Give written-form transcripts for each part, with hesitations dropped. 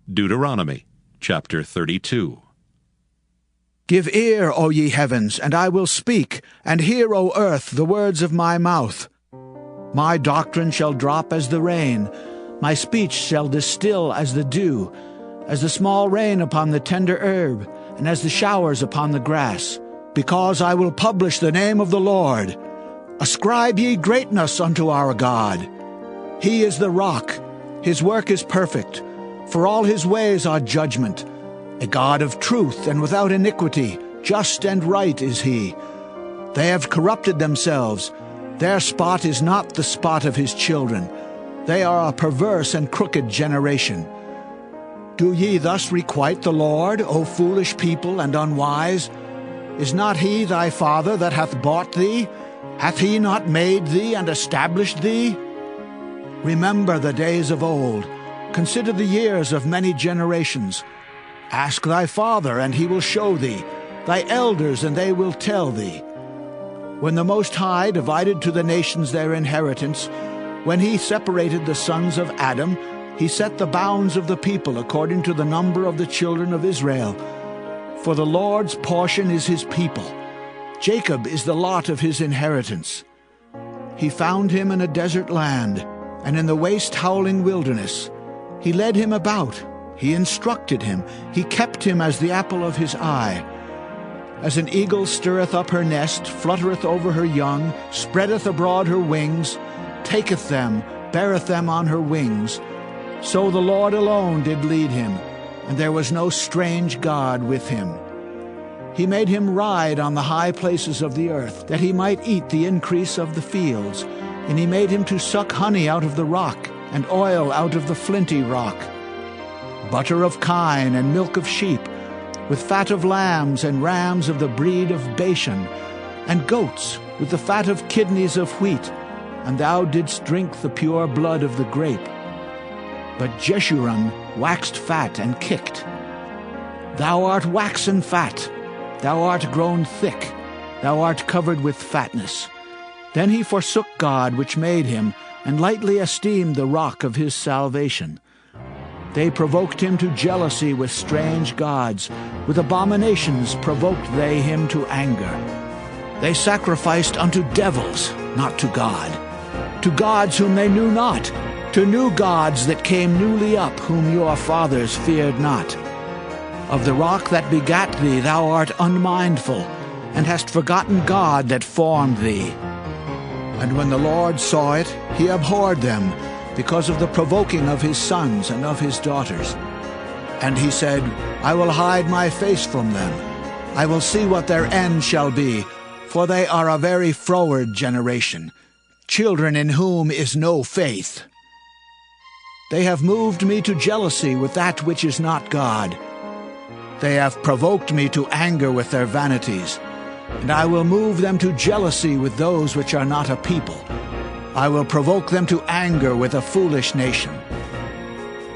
Deuteronomy chapter 32. Give ear, O ye heavens, and I will speak, and hear, O earth, the words of my mouth. My doctrine shall drop as the rain, my speech shall distill as the dew, as the small rain upon the tender herb, and as the showers upon the grass. Because I will publish the name of the Lord. Ascribe ye greatness unto our God. He is the rock, his work is perfect, for all his ways are judgment. A God of truth and without iniquity, just and right is he. They have corrupted themselves. Their spot is not the spot of his children. They are a perverse and crooked generation. Do ye thus requite the Lord, O foolish people and unwise? Is not he thy father that hath bought thee? Hath he not made thee and established thee? Remember the days of old. Consider the years of many generations. Ask thy father, and he will show thee, thy elders, and they will tell thee. When the Most High divided to the nations their inheritance, when he separated the sons of Adam, he set the bounds of the people according to the number of the children of Israel. For the Lord's portion is his people. Jacob is the lot of his inheritance. He found him in a desert land, and in the waste howling wilderness. He led him about, he instructed him, he kept him as the apple of his eye. As an eagle stirreth up her nest, fluttereth over her young, spreadeth abroad her wings, taketh them, beareth them on her wings, so the Lord alone did lead him, and there was no strange God with him. He made him ride on the high places of the earth, that he might eat the increase of the fields, and he made him to suck honey out of the rock, and oil out of the flinty rock, butter of kine and milk of sheep, with fat of lambs and rams of the breed of Bashan, and goats with the fat of kidneys of wheat, and thou didst drink the pure blood of the grape. But Jeshurun waxed fat and kicked. Thou art waxen fat, thou art grown thick, thou art covered with fatness. Then he forsook God which made him, and lightly esteemed the rock of his salvation. They provoked him to jealousy with strange gods. With abominations provoked they him to anger. They sacrificed unto devils, not to God, to gods whom they knew not, to new gods that came newly up, whom your fathers feared not. Of the rock that begat thee thou art unmindful, and hast forgotten God that formed thee. And when the Lord saw it, he abhorred them, because of the provoking of his sons and of his daughters. And he said, I will hide my face from them. I will see what their end shall be, for they are a very froward generation, children in whom is no faith. They have moved me to jealousy with that which is not God. They have provoked me to anger with their vanities. And I will move them to jealousy with those which are not a people. I will provoke them to anger with a foolish nation.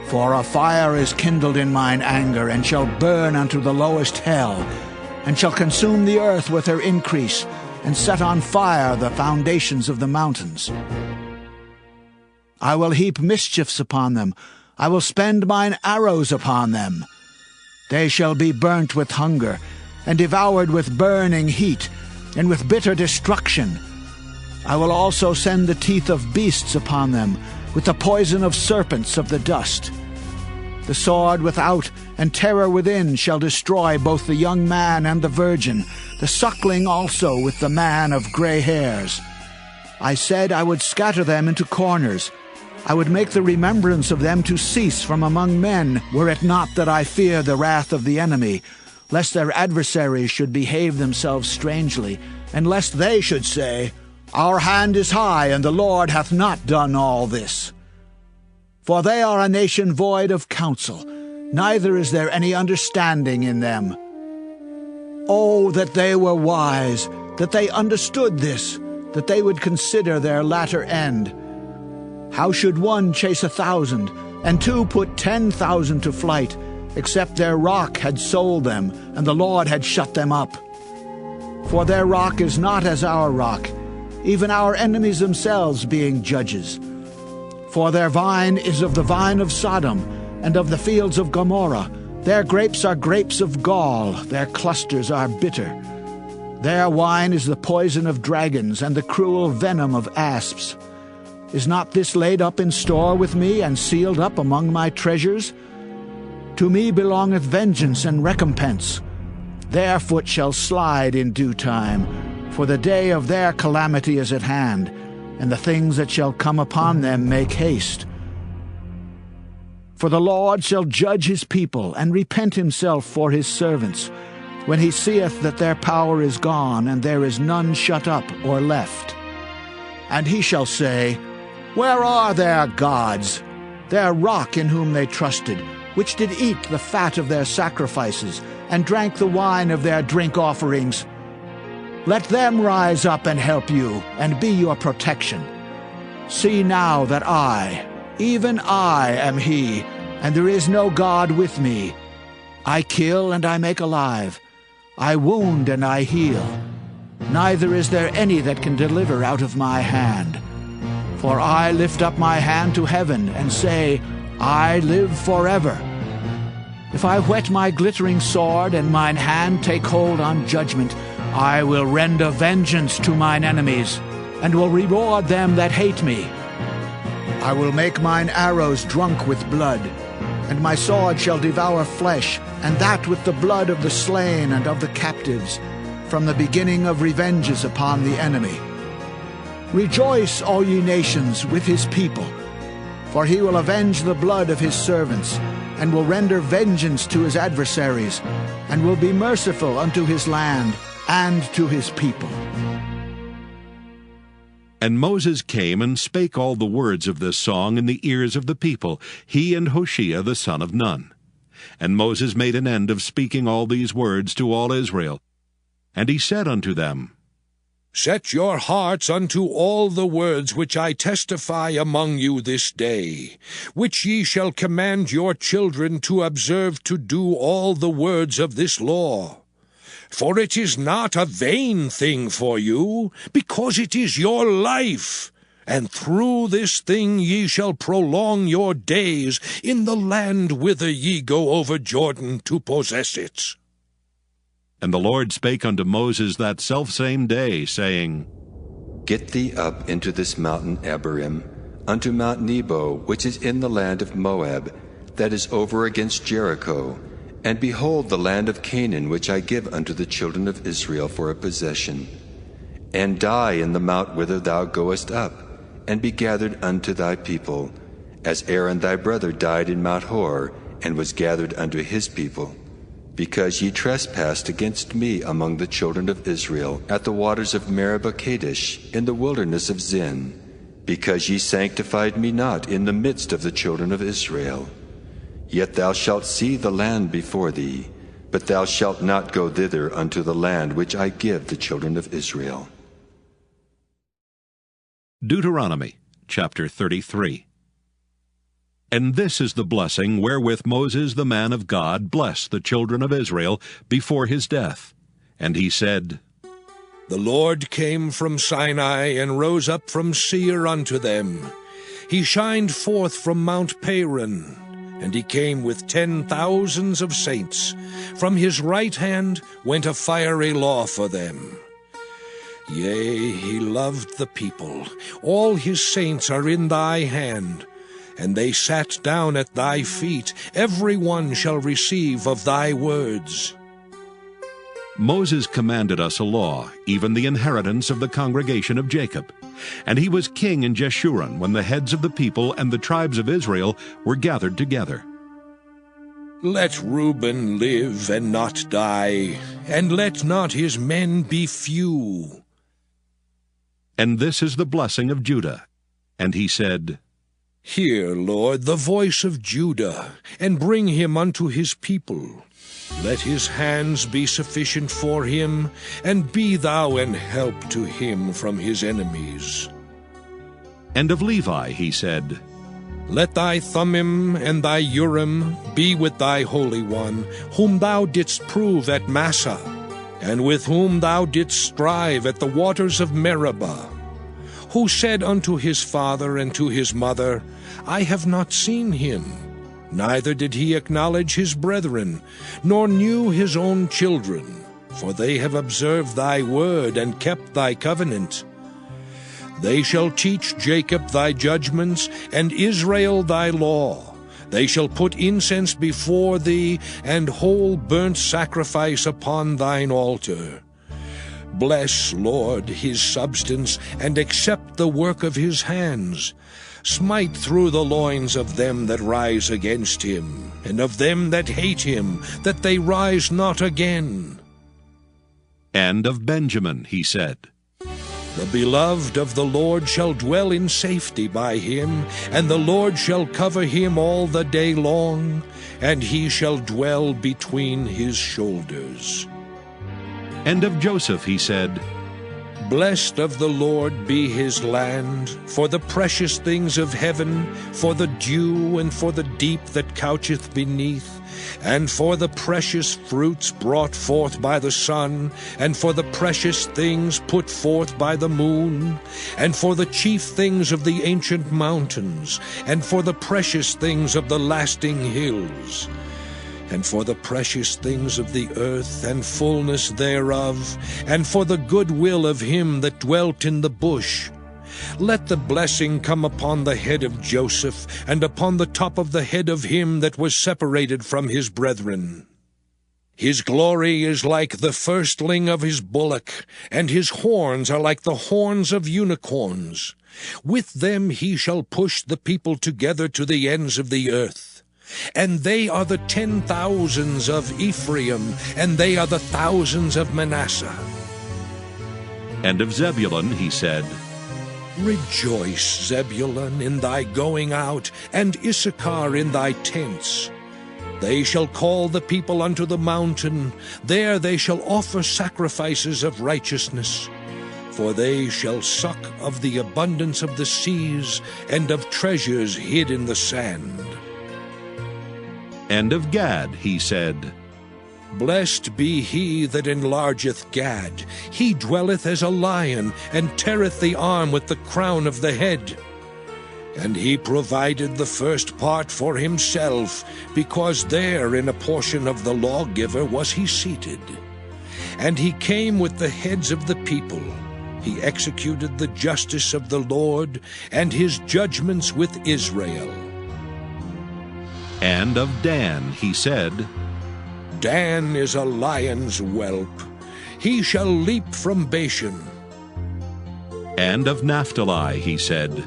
For a fire is kindled in mine anger, and shall burn unto the lowest hell, and shall consume the earth with her increase, and set on fire the foundations of the mountains. I will heap mischiefs upon them, I will spend mine arrows upon them. They shall be burnt with hunger, and devoured with burning heat, and with bitter destruction. I will also send the teeth of beasts upon them, with the poison of serpents of the dust. The sword without and terror within shall destroy both the young man and the virgin, the suckling also with the man of gray hairs. I said I would scatter them into corners. I would make the remembrance of them to cease from among men, were it not that I fear the wrath of the enemy, lest their adversaries should behave themselves strangely, and lest they should say, Our hand is high, and the Lord hath not done all this. For they are a nation void of counsel, neither is there any understanding in them. Oh, that they were wise, that they understood this, that they would consider their latter end. How should one chase 1,000, and two put 10,000 to flight, except their rock had sold them, and the Lord had shut them up? For their rock is not as our rock, even our enemies themselves being judges. For their vine is of the vine of Sodom, and of the fields of Gomorrah. Their grapes are grapes of gall, their clusters are bitter. Their wine is the poison of dragons, and the cruel venom of asps. Is not this laid up in store with me, and sealed up among my treasures? To me belongeth vengeance and recompense. Their foot shall slide in due time, for the day of their calamity is at hand, and the things that shall come upon them make haste. For the Lord shall judge his people, and repent himself for his servants, when he seeth that their power is gone, and there is none shut up or left. And he shall say, Where are their gods, their rock in whom they trusted, which did eat the fat of their sacrifices, and drank the wine of their drink offerings? Let them rise up and help you, and be your protection. See now that I, even I, am he, and there is no God with me. I kill and I make alive. I wound and I heal. Neither is there any that can deliver out of my hand. For I lift up my hand to heaven, and say, I live forever. If I whet my glittering sword, and mine hand take hold on judgment, I will render vengeance to mine enemies, and will reward them that hate me. I will make mine arrows drunk with blood, and my sword shall devour flesh, and that with the blood of the slain and of the captives, from the beginning of revenges upon the enemy. Rejoice, all ye nations, with his people, for he will avenge the blood of his servants, and will render vengeance to his adversaries, and will be merciful unto his land and to his people. And Moses came and spake all the words of this song in the ears of the people, he and Hoshea the son of Nun. And Moses made an end of speaking all these words to all Israel. And he said unto them, Set your hearts unto all the words which I testify among you this day, which ye shall command your children to observe to do all the words of this law. For it is not a vain thing for you, because it is your life. And through this thing ye shall prolong your days in the land whither ye go over Jordan to possess it. And the Lord spake unto Moses that selfsame day, saying, Get thee up into this mountain Abarim, unto Mount Nebo, which is in the land of Moab, that is over against Jericho, and behold the land of Canaan, which I give unto the children of Israel for a possession. And die in the mount whither thou goest up, and be gathered unto thy people, as Aaron thy brother died in Mount Hor, and was gathered unto his people. Because ye trespassed against me among the children of Israel, at the waters of Meribah Kadesh, in the wilderness of Zin, because ye sanctified me not in the midst of the children of Israel. Yet thou shalt see the land before thee, but thou shalt not go thither unto the land which I give the children of Israel. Deuteronomy chapter 33. And this is the blessing wherewith Moses the man of God blessed the children of Israel before his death. And he said, The Lord came from Sinai, and rose up from Seir unto them. He shined forth from Mount Paran, and he came with 10,000s of saints. From his right hand went a fiery law for them. Yea, he loved the people. All his saints are in thy hand. And they sat down at thy feet. Every one shall receive of thy words. Moses commanded us a law, even the inheritance of the congregation of Jacob. And he was king in Jeshurun when the heads of the people and the tribes of Israel were gathered together. Let Reuben live and not die, and let not his men be few. And this is the blessing of Judah. And he said, Hear, Lord, the voice of Judah, and bring him unto his people. Let his hands be sufficient for him, and be thou an help to him from his enemies. And of Levi he said, Let thy Thummim and thy Urim be with thy Holy One, whom thou didst prove at Massah, and with whom thou didst strive at the waters of Meribah, who said unto his father and to his mother, I have not seen him, Neither did he acknowledge his brethren, nor knew his own children, for they have observed thy word and kept thy covenant. They shall teach Jacob thy judgments, and Israel thy law. They shall put incense before thee, and whole burnt sacrifice upon thine altar. Bless, Lord, his substance, and accept the work of his hands. Smite through the loins of them that rise against him, and of them that hate him, that they rise not again. And of Benjamin he said, The beloved of the Lord shall dwell in safety by him, and the Lord shall cover him all the day long, and he shall dwell between his shoulders. And of Joseph he said, Blessed of the Lord be his land, for the precious things of heaven, for the dew and for the deep that coucheth beneath, and for the precious fruits brought forth by the sun, and for the precious things put forth by the moon, and for the chief things of the ancient mountains, and for the precious things of the lasting hills, and for the precious things of the earth and fullness thereof, and for the good will of him that dwelt in the bush. Let the blessing come upon the head of Joseph, and upon the top of the head of him that was separated from his brethren. His glory is like the firstling of his bullock, and his horns are like the horns of unicorns. With them he shall push the people together to the ends of the earth. And they are the 10,000s of Ephraim, and they are the thousands of Manasseh. And of Zebulun he said, Rejoice, Zebulun, in thy going out, and Issachar in thy tents. They shall call the people unto the mountain, there they shall offer sacrifices of righteousness. For they shall suck of the abundance of the seas, and of treasures hid in the sand. And of Gad he said, Blessed be he that enlargeth Gad. He dwelleth as a lion, and teareth the arm with the crown of the head. And he provided the first part for himself, because there in a portion of the lawgiver was he seated. And he came with the heads of the people. He executed the justice of the Lord, and his judgments with Israel. And of Dan he said, Dan is a lion's whelp. He shall leap from Bashan. And of Naphtali he said,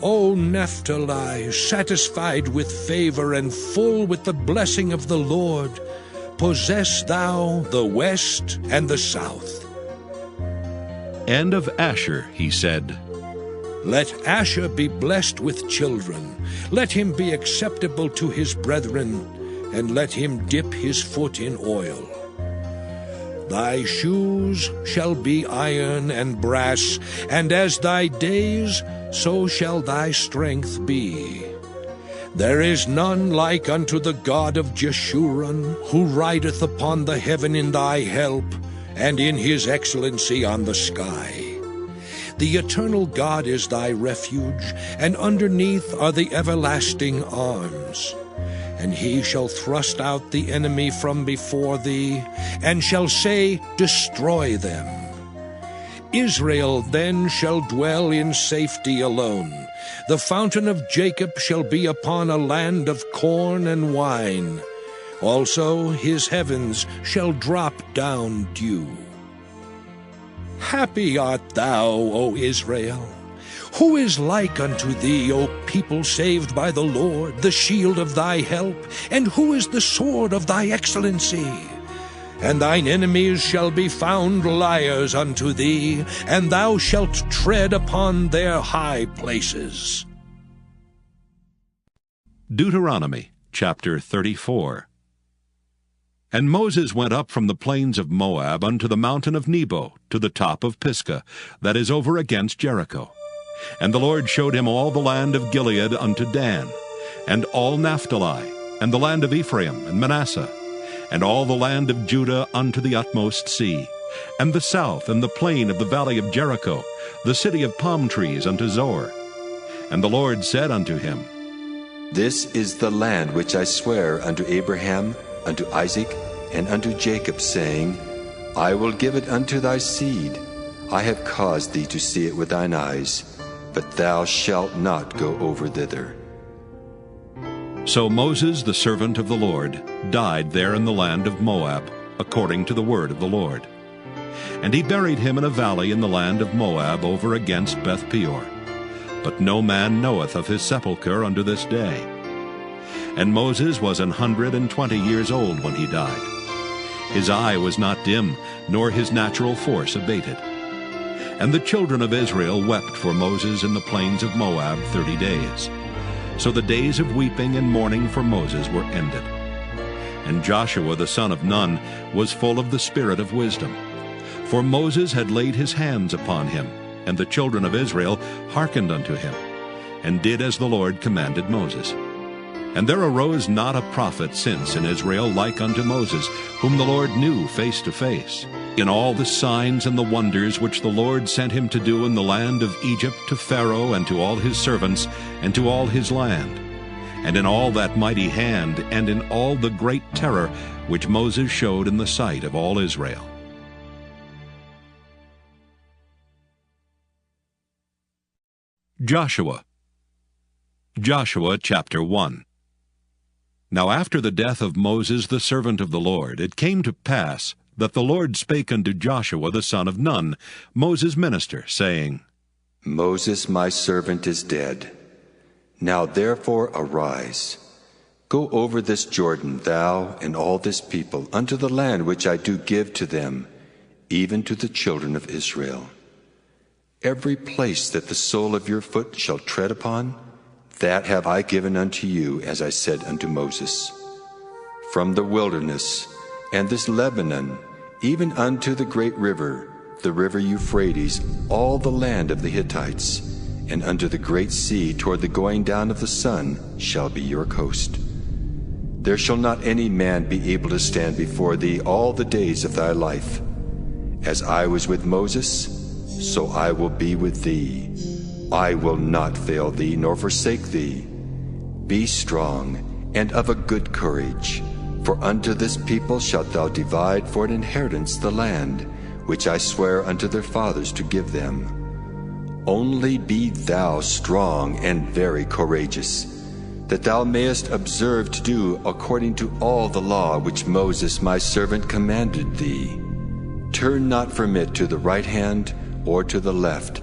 O Naphtali, satisfied with favor and full with the blessing of the Lord, possess thou the west and the south. And of Asher he said, Let Asher be blessed with children. Let him be acceptable to his brethren, and let him dip his foot in oil. Thy shoes shall be iron and brass, and as thy days, so shall thy strength be. There is none like unto the God of Jeshurun, who rideth upon the heaven in thy help, and in his excellency on the sky. The eternal God is thy refuge, and underneath are the everlasting arms. And he shall thrust out the enemy from before thee, and shall say, Destroy them. Israel then shall dwell in safety alone. The fountain of Jacob shall be upon a land of corn and wine. Also his heavens shall drop down dew. Happy art thou, O Israel! Who is like unto thee, O people saved by the Lord, the shield of thy help? And who is the sword of thy excellency? And thine enemies shall be found liars unto thee, and thou shalt tread upon their high places. Deuteronomy chapter 34. And Moses went up from the plains of Moab unto the mountain of Nebo, to the top of Pisgah, that is over against Jericho. And the Lord showed him all the land of Gilead unto Dan, and all Naphtali, and the land of Ephraim and Manasseh, and all the land of Judah unto the utmost sea, and the south, and the plain of the valley of Jericho, the city of palm trees unto Zoar. And the Lord said unto him, This is the land which I swear unto Abraham, unto Isaac, and unto Jacob, saying, I will give it unto thy seed. I have caused thee to see it with thine eyes, but thou shalt not go over thither. So Moses, the servant of the Lord, died there in the land of Moab, according to the word of the Lord. And he buried him in a valley in the land of Moab over against Beth-peor. But no man knoweth of his sepulchre unto this day. And Moses was 120 years old when he died. His eye was not dim, nor his natural force abated. And the children of Israel wept for Moses in the plains of Moab 30 days. So the days of weeping and mourning for Moses were ended. And Joshua the son of Nun was full of the spirit of wisdom. For Moses had laid his hands upon him, and the children of Israel hearkened unto him, and did as the Lord commanded Moses. And there arose not a prophet since in Israel like unto Moses, whom the Lord knew face to face, in all the signs and the wonders which the Lord sent him to do in the land of Egypt to Pharaoh and to all his servants and to all his land, and in all that mighty hand and in all the great terror which Moses showed in the sight of all Israel. Joshua chapter 1. Now after the death of Moses the servant of the Lord, it came to pass that the Lord spake unto Joshua the son of Nun, Moses' minister, saying, Moses my servant is dead. Now therefore arise, go over this Jordan, thou and all this people, unto the land which I do give to them, even to the children of Israel. Every place that the sole of your foot shall tread upon, that have I given unto you, as I said unto Moses. From the wilderness, and this Lebanon, even unto the great river, the river Euphrates, all the land of the Hittites, and unto the great sea toward the going down of the sun shall be your coast. There shall not any man be able to stand before thee all the days of thy life. As I was with Moses, so I will be with thee. I will not fail thee nor forsake thee. Be strong and of a good courage, for unto this people shalt thou divide for an inheritance the land, which I swear unto their fathers to give them. Only be thou strong and very courageous, that thou mayest observe to do according to all the law which Moses my servant commanded thee. Turn not from it to the right hand or to the left,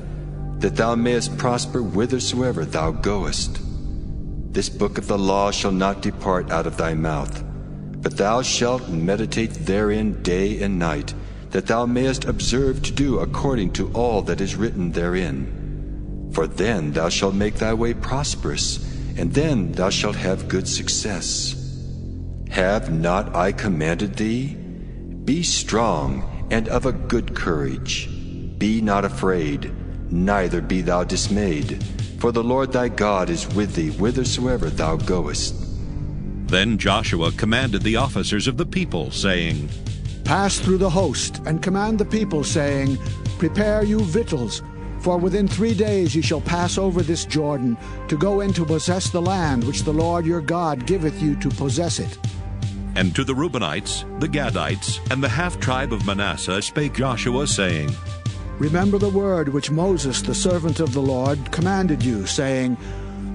that thou mayest prosper whithersoever thou goest. This book of the law shall not depart out of thy mouth, but thou shalt meditate therein day and night, that thou mayest observe to do according to all that is written therein. For then thou shalt make thy way prosperous, and then thou shalt have good success. Have not I commanded thee? Be strong and of a good courage. Be not afraid, neither be thou dismayed, for the Lord thy God is with thee whithersoever thou goest. Then Joshua commanded the officers of the people, saying, Pass through the host, and command the people, saying, Prepare you victuals, for within 3 days ye shall pass over this Jordan, to go in to possess the land which the Lord your God giveth you to possess it. And to the Reubenites, the Gadites, and the half-tribe of Manasseh spake Joshua, saying, Remember the word which Moses the servant of the Lord commanded you, saying,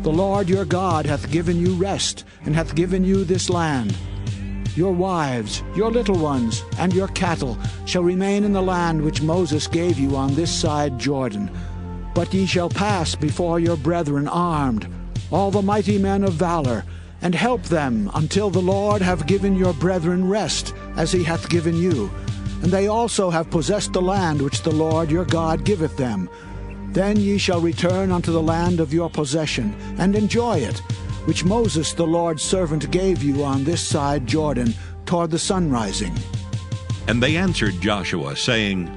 The Lord your God hath given you rest, and hath given you this land. Your wives, your little ones, and your cattle shall remain in the land which Moses gave you on this side Jordan. But ye shall pass before your brethren armed, all the mighty men of valor, and help them until the Lord have given your brethren rest, as he hath given you. And they also have possessed the land which the Lord your God giveth them. Then ye shall return unto the land of your possession, and enjoy it, which Moses the Lord's servant gave you on this side Jordan, toward the sun rising. And they answered Joshua, saying,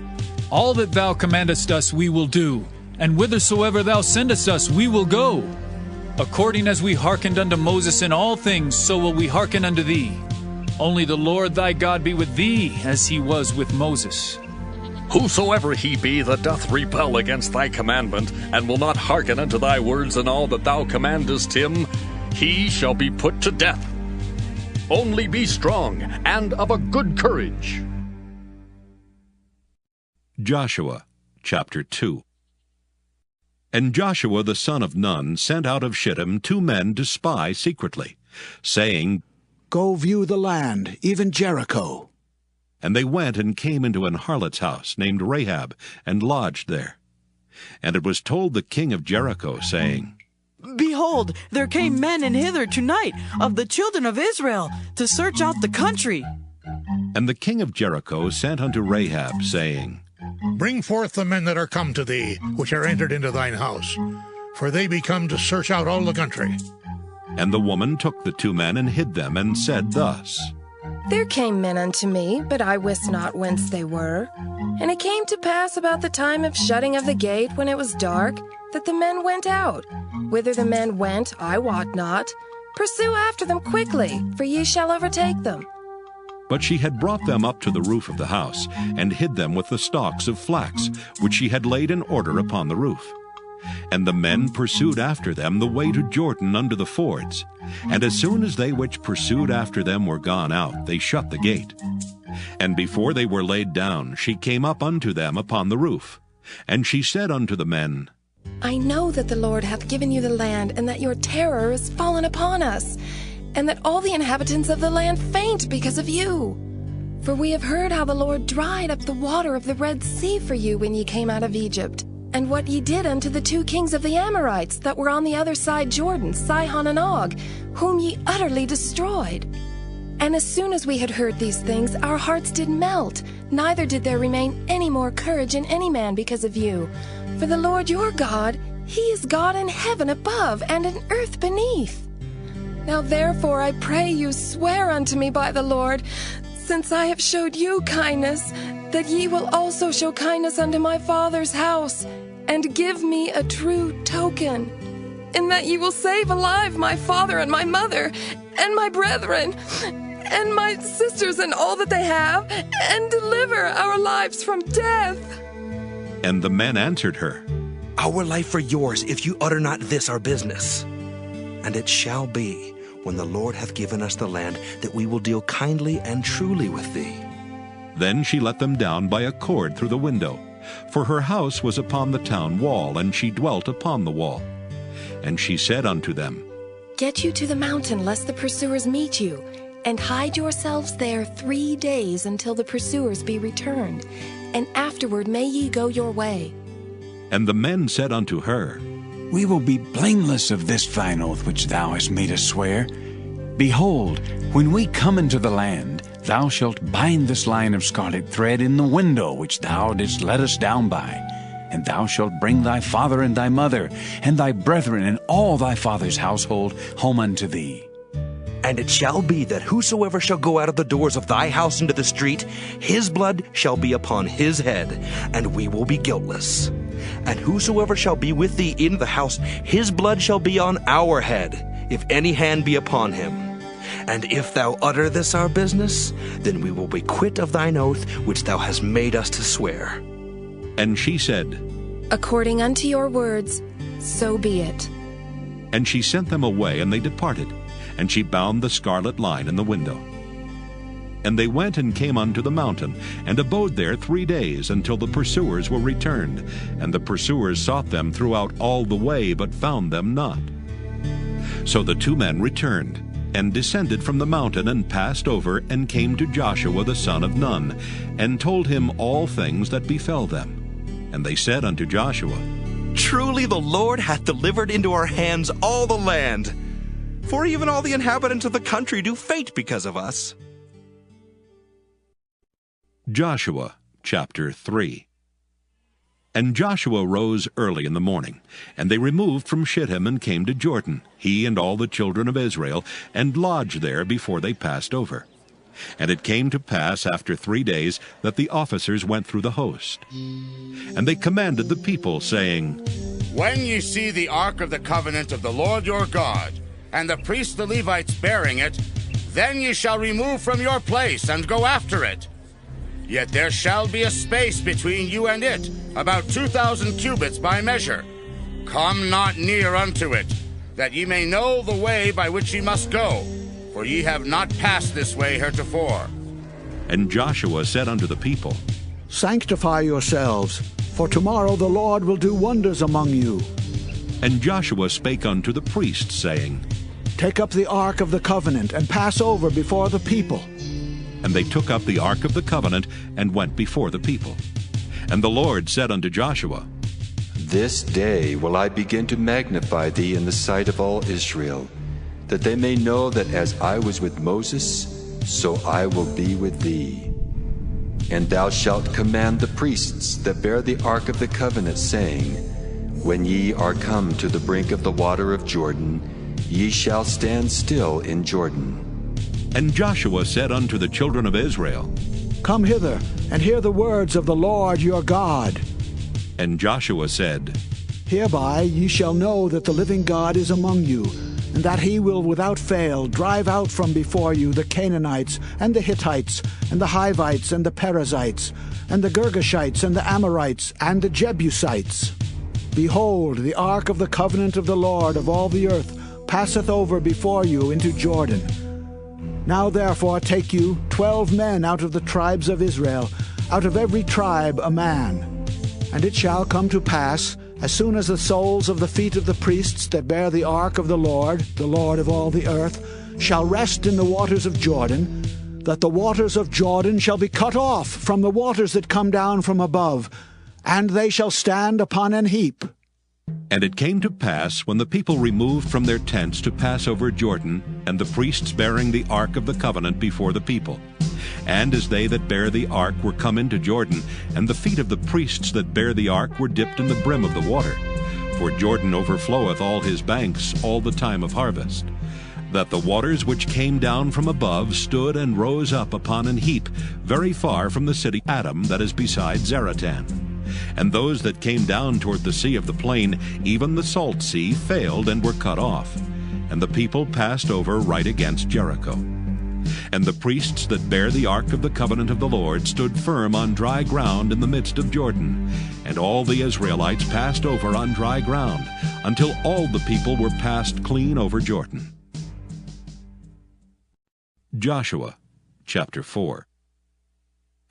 All that thou commandest us we will do, and whithersoever thou sendest us we will go. According as we hearkened unto Moses in all things, so will we hearken unto thee. Only the Lord thy God be with thee, as he was with Moses. Whosoever he be that doth rebel against thy commandment, and will not hearken unto thy words in all that thou commandest him, he shall be put to death. Only be strong and of a good courage. Joshua chapter 2. And Joshua the son of Nun sent out of Shittim 2 men to spy secretly, saying, Go view the land, even Jericho. And they went and came into an harlot's house named Rahab, and lodged there. And it was told the king of Jericho, saying, Behold, there came men in hither tonight of the children of Israel to search out the country. And the king of Jericho sent unto Rahab, saying, Bring forth the men that are come to thee, which are entered into thine house, for they be come to search out all the country. And the woman took the 2 men and hid them, and said thus, There came men unto me, but I wist not whence they were. And it came to pass about the time of shutting of the gate, when it was dark, that the men went out. Whither the men went, I wot not. Pursue after them quickly, for ye shall overtake them. But she had brought them up to the roof of the house, and hid them with the stalks of flax, which she had laid in order upon the roof. And the men pursued after them the way to Jordan under the fords. And as soon as they which pursued after them were gone out, they shut the gate. And before they were laid down, she came up unto them upon the roof. And she said unto the men, I know that the Lord hath given you the land, and that your terror is fallen upon us, and that all the inhabitants of the land faint because of you. For we have heard how the Lord dried up the water of the Red Sea for you when ye came out of Egypt, and what ye did unto the 2 kings of the Amorites that were on the other side Jordan, Sihon and Og, whom ye utterly destroyed. And as soon as we had heard these things, our hearts did melt, neither did there remain any more courage in any man because of you. For the Lord your God, he is God in heaven above and in earth beneath. Now therefore I pray you, swear unto me by the Lord, since I have showed you kindness, that ye will also show kindness unto my father's house, and give me a true token, in that ye will save alive my father and my mother, and my brethren, and my sisters and all that they have, and deliver our lives from death. And the men answered her, Our life for yours, if you utter not this our business. And it shall be, when the Lord hath given us the land, that we will deal kindly and truly with thee. Then she let them down by a cord through the window, for her house was upon the town wall, and she dwelt upon the wall. And she said unto them, Get you to the mountain, lest the pursuers meet you, and hide yourselves there 3 days until the pursuers be returned, and afterward may ye go your way. And the men said unto her, We will be blameless of this thine oath which thou hast made us swear. Behold, when we come into the land, thou shalt bind this line of scarlet thread in the window which thou didst let us down by, and thou shalt bring thy father and thy mother, and thy brethren, and all thy father's household home unto thee. And it shall be that whosoever shall go out of the doors of thy house into the street, his blood shall be upon his head, and we will be guiltless. And whosoever shall be with thee in the house, his blood shall be on our head, if any hand be upon him. And if thou utter this our business, then we will be quit of thine oath which thou hast made us to swear. And she said, According unto your words, so be it. And she sent them away, and they departed. And she bound the scarlet line in the window. And they went and came unto the mountain, and abode there 3 days, until the pursuers were returned. And the pursuers sought them throughout all the way, but found them not. So the 2 men returned, and descended from the mountain, and passed over, and came to Joshua the son of Nun, and told him all things that befell them. And they said unto Joshua, Truly the Lord hath delivered into our hands all the land, for even all the inhabitants of the country do faint because of us. Joshua chapter 3. And Joshua rose early in the morning, and they removed from Shittim and came to Jordan, he and all the children of Israel, and lodged there before they passed over. And it came to pass after 3 days that the officers went through the host. And they commanded the people, saying, When ye see the ark of the covenant of the Lord your God, and the priests the Levites bearing it, then ye shall remove from your place and go after it. Yet there shall be a space between you and it, about 2,000 cubits by measure. Come not near unto it, that ye may know the way by which ye must go, for ye have not passed this way heretofore. And Joshua said unto the people, Sanctify yourselves, for tomorrow the Lord will do wonders among you. And Joshua spake unto the priests, saying, Take up the ark of the covenant, and pass over before the people. And they took up the ark of the covenant, and went before the people. And the Lord said unto Joshua, This day will I begin to magnify thee in the sight of all Israel, that they may know that as I was with Moses, so I will be with thee. And thou shalt command the priests that bear the ark of the covenant, saying, When ye are come to the brink of the water of Jordan, ye shall stand still in Jordan. And Joshua said unto the children of Israel, Come hither, and hear the words of the Lord your God. And Joshua said, Hereby ye shall know that the living God is among you, and that he will without fail drive out from before you the Canaanites, and the Hittites, and the Hivites, and the Perizzites, and the Girgashites, and the Amorites, and the Jebusites. Behold, the ark of the covenant of the Lord of all the earth passeth over before you into Jordan. Now therefore take you 12 men out of the tribes of Israel, out of every tribe a man. And it shall come to pass, as soon as the soles of the feet of the priests that bear the ark of the Lord of all the earth, shall rest in the waters of Jordan, that the waters of Jordan shall be cut off from the waters that come down from above, and they shall stand upon an heap. And it came to pass, when the people removed from their tents to pass over Jordan, and the priests bearing the ark of the covenant before the people, and as they that bear the ark were come into Jordan, and the feet of the priests that bear the ark were dipped in the brim of the water, for Jordan overfloweth all his banks all the time of harvest, that the waters which came down from above stood and rose up upon an heap very far from the city Adam that is beside Zaratan. And those that came down toward the sea of the plain, even the salt sea, failed and were cut off. And the people passed over right against Jericho. And the priests that bear the ark of the covenant of the Lord stood firm on dry ground in the midst of Jordan. And all the Israelites passed over on dry ground, until all the people were passed clean over Jordan. Joshua chapter 4.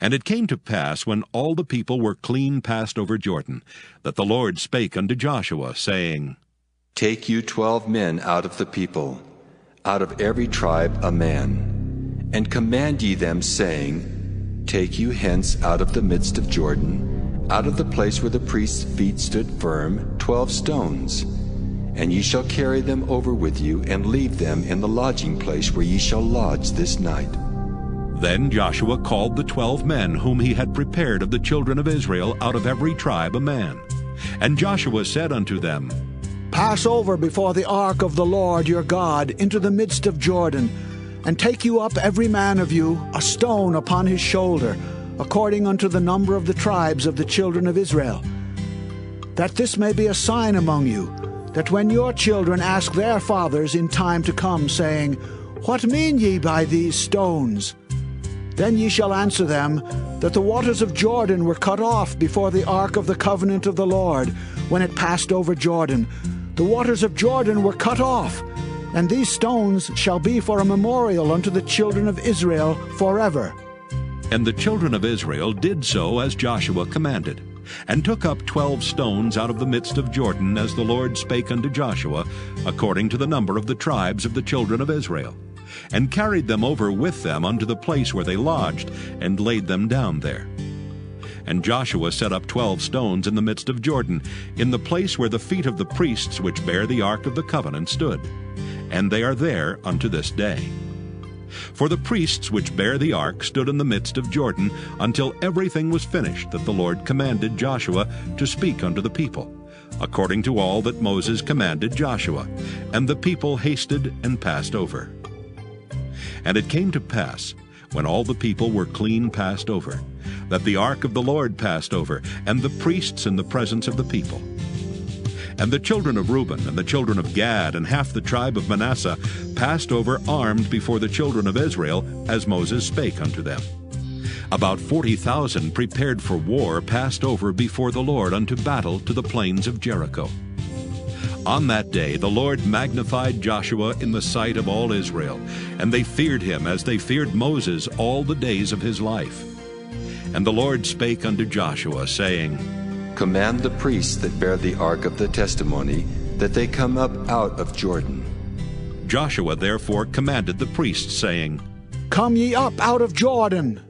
And it came to pass, when all the people were clean passed over Jordan, that the Lord spake unto Joshua, saying, Take you 12 men out of the people, out of every tribe a man, and command ye them, saying, Take you hence out of the midst of Jordan, out of the place where the priest's feet stood firm, 12 stones. And ye shall carry them over with you, and leave them in the lodging place where ye shall lodge this night. Then Joshua called the 12 men whom he had prepared of the children of Israel out of every tribe a man. And Joshua said unto them, Pass over before the ark of the Lord your God into the midst of Jordan, and take you up every man of you a stone upon his shoulder, according unto the number of the tribes of the children of Israel, that this may be a sign among you, that when your children ask their fathers in time to come, saying, What mean ye by these stones? Then ye shall answer them, that the waters of Jordan were cut off before the ark of the covenant of the Lord, when it passed over Jordan. The waters of Jordan were cut off, and these stones shall be for a memorial unto the children of Israel forever. And the children of Israel did so as Joshua commanded, and took up 12 stones out of the midst of Jordan, as the Lord spake unto Joshua, according to the number of the tribes of the children of Israel, and carried them over with them unto the place where they lodged, and laid them down there. And Joshua set up 12 stones in the midst of Jordan, in the place where the feet of the priests which bear the ark of the covenant stood, and they are there unto this day. For the priests which bear the ark stood in the midst of Jordan, until everything was finished that the Lord commanded Joshua to speak unto the people, according to all that Moses commanded Joshua. And the people hasted and passed over. And it came to pass, when all the people were clean passed over, that the ark of the Lord passed over, and the priests in the presence of the people. And the children of Reuben and the children of Gad and half the tribe of Manasseh passed over armed before the children of Israel, as Moses spake unto them. About 40,000 prepared for war passed over before the Lord unto battle to the plains of Jericho. On that day the Lord magnified Joshua in the sight of all Israel, and they feared him as they feared Moses all the days of his life. And the Lord spake unto Joshua, saying, Command the priests that bear the ark of the testimony, that they come up out of Jordan. Joshua therefore commanded the priests, saying, Come ye up out of Jordan.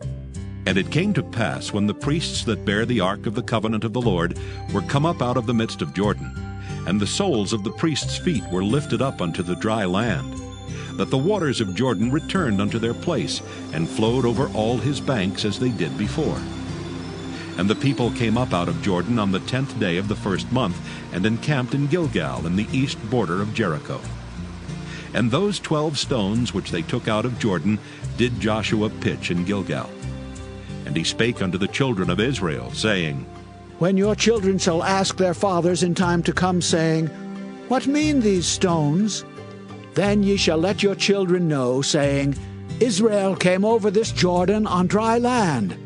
And it came to pass, when the priests that bear the ark of the covenant of the Lord were come up out of the midst of Jordan, and the soles of the priests' feet were lifted up unto the dry land, that the waters of Jordan returned unto their place, and flowed over all his banks as they did before. And the people came up out of Jordan on the 10th day of the first month, and encamped in Gilgal in the east border of Jericho. And those 12 stones which they took out of Jordan did Joshua pitch in Gilgal. And he spake unto the children of Israel, saying, When your children shall ask their fathers in time to come, saying, What mean these stones? Then ye shall let your children know, saying, Israel came over this Jordan on dry land.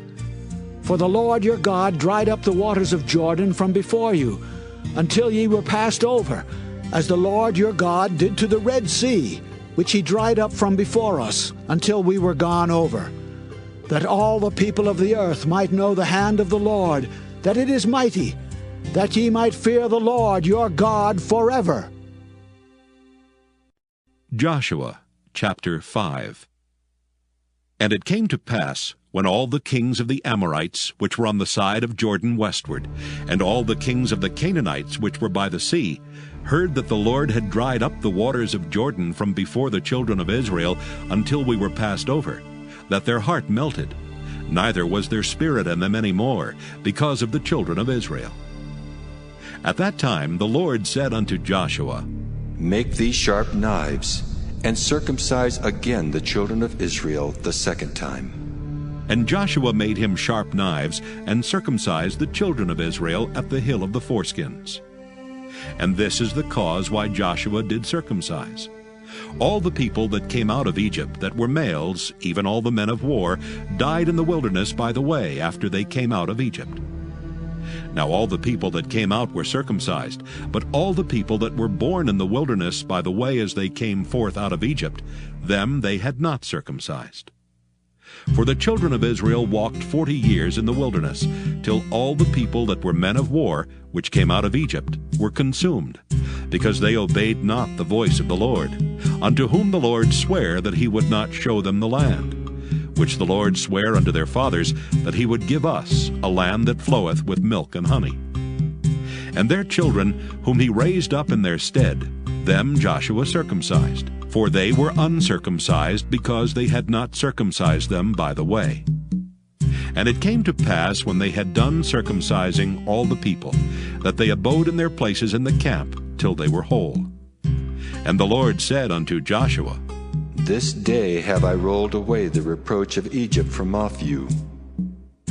For the Lord your God dried up the waters of Jordan from before you, until ye were passed over, as the Lord your God did to the Red Sea, which he dried up from before us, until we were gone over. That all the people of the earth might know the hand of the Lord, that it is mighty, that ye might fear the Lord your God forever. Joshua chapter 5. And it came to pass, when all the kings of the Amorites, which were on the side of Jordan westward, and all the kings of the Canaanites, which were by the sea, heard that the Lord had dried up the waters of Jordan from before the children of Israel until we were passed over, that their heart melted, neither was there spirit in them any more, because of the children of Israel. At that time the Lord said unto Joshua, Make thee sharp knives, and circumcise again the children of Israel the second time. And Joshua made him sharp knives, and circumcised the children of Israel at the hill of the foreskins. And this is the cause why Joshua did circumcise. All the people that came out of Egypt that were males, even all the men of war, died in the wilderness by the way after they came out of Egypt. Now all the people that came out were circumcised, but all the people that were born in the wilderness by the way as they came forth out of Egypt, them they had not circumcised. For the children of Israel walked 40 years in the wilderness, till all the people that were men of war, which came out of Egypt, were consumed, because they obeyed not the voice of the Lord, unto whom the Lord sware that he would not show them the land, which the Lord sware unto their fathers, that he would give us a land that floweth with milk and honey. And their children, whom he raised up in their stead, them Joshua circumcised, for they were uncircumcised, because they had not circumcised them by the way. And it came to pass, when they had done circumcising all the people, that they abode in their places in the camp till they were whole. And the Lord said unto Joshua, This day have I rolled away the reproach of Egypt from off you.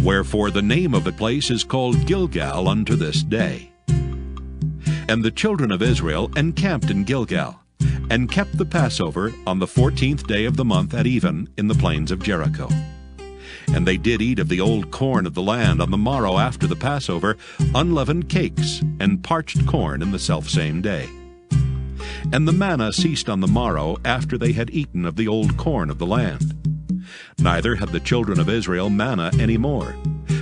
Wherefore the name of the place is called Gilgal unto this day. And the children of Israel encamped in Gilgal, and kept the Passover on the 14th day of the month at even in the plains of Jericho. And they did eat of the old corn of the land on the morrow after the Passover, unleavened cakes, and parched corn in the selfsame day. And the manna ceased on the morrow after they had eaten of the old corn of the land. Neither had the children of Israel manna any more,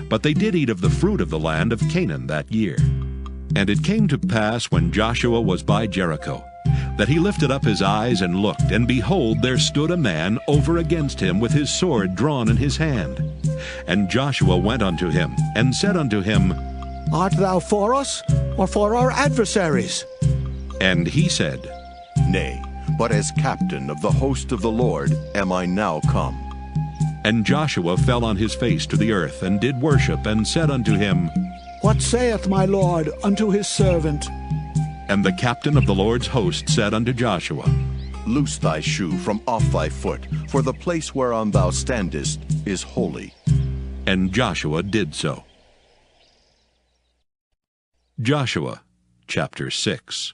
but they did eat of the fruit of the land of Canaan that year. And it came to pass, when Joshua was by Jericho, that he lifted up his eyes and looked, and behold, there stood a man over against him with his sword drawn in his hand. And Joshua went unto him, and said unto him, Art thou for us, or for our adversaries? And he said, Nay, but as captain of the host of the Lord am I now come. And Joshua fell on his face to the earth, and did worship, and said unto him, What saith my Lord unto his servant? And the captain of the Lord's host said unto Joshua, Loose thy shoe from off thy foot, for the place whereon thou standest is holy. And Joshua did so. Joshua chapter 6.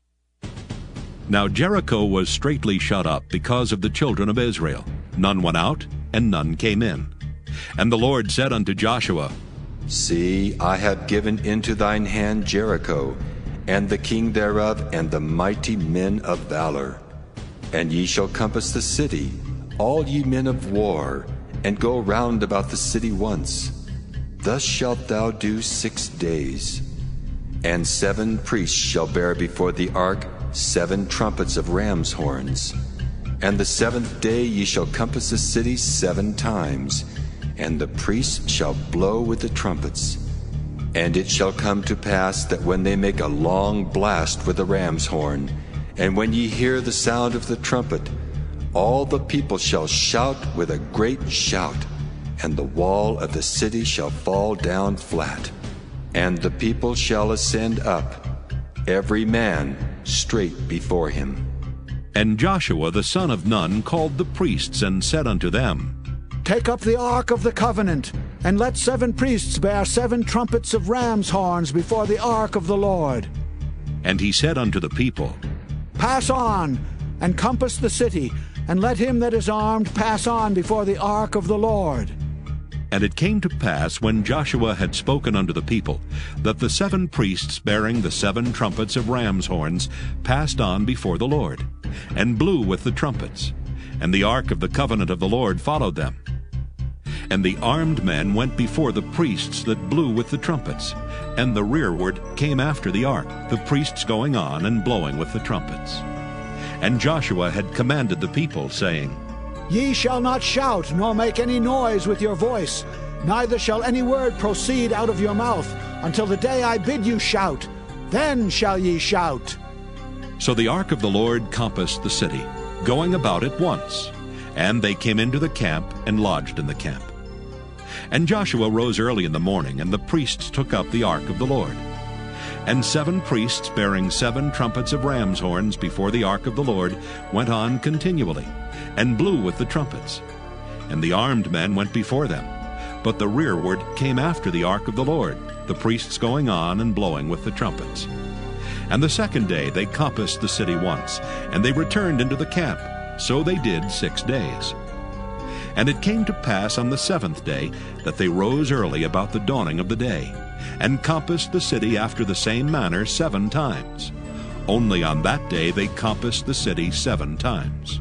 Now Jericho was straitly shut up because of the children of Israel. None went out, and none came in. And the Lord said unto Joshua, See, I have given into thine hand Jericho, and the king thereof, and the mighty men of valor. And ye shall compass the city, all ye men of war, and go round about the city once. Thus shalt thou do 6 days. And 7 priests shall bear before the ark 7 trumpets of ram's horns. And the 7th day ye shall compass the city 7 times, and the priests shall blow with the trumpets. And it shall come to pass that when they make a long blast with the ram's horn, and when ye hear the sound of the trumpet, all the people shall shout with a great shout, and the wall of the city shall fall down flat, and the people shall ascend up, every man straight before him. And Joshua the son of Nun called the priests, and said unto them, Take up the ark of the covenant, and let 7 priests bear 7 trumpets of ram's horns before the ark of the Lord. And he said unto the people, Pass on, and compass the city, and let him that is armed pass on before the ark of the Lord. And it came to pass, when Joshua had spoken unto the people, that the 7 priests bearing the 7 trumpets of ram's horns passed on before the Lord, and blew with the trumpets. And the ark of the covenant of the Lord followed them. And the armed men went before the priests that blew with the trumpets, and the rearward came after the ark, the priests going on and blowing with the trumpets. And Joshua had commanded the people, saying, Ye shall not shout, nor make any noise with your voice, neither shall any word proceed out of your mouth, until the day I bid you shout. Then shall ye shout. So the ark of the Lord compassed the city, going about it once. And they came into the camp, and lodged in the camp. And Joshua rose early in the morning, and the priests took up the ark of the Lord. And 7 priests bearing 7 trumpets of ram's horns before the ark of the Lord went on continually, and blew with the trumpets. And the armed men went before them, but the rearward came after the ark of the Lord, the priests going on and blowing with the trumpets. And the 2nd day they compassed the city once, and they returned into the camp. So they did 6 days. And it came to pass on the 7th day that they rose early about the dawning of the day, and compassed the city after the same manner 7 times. Only on that day they compassed the city 7 times.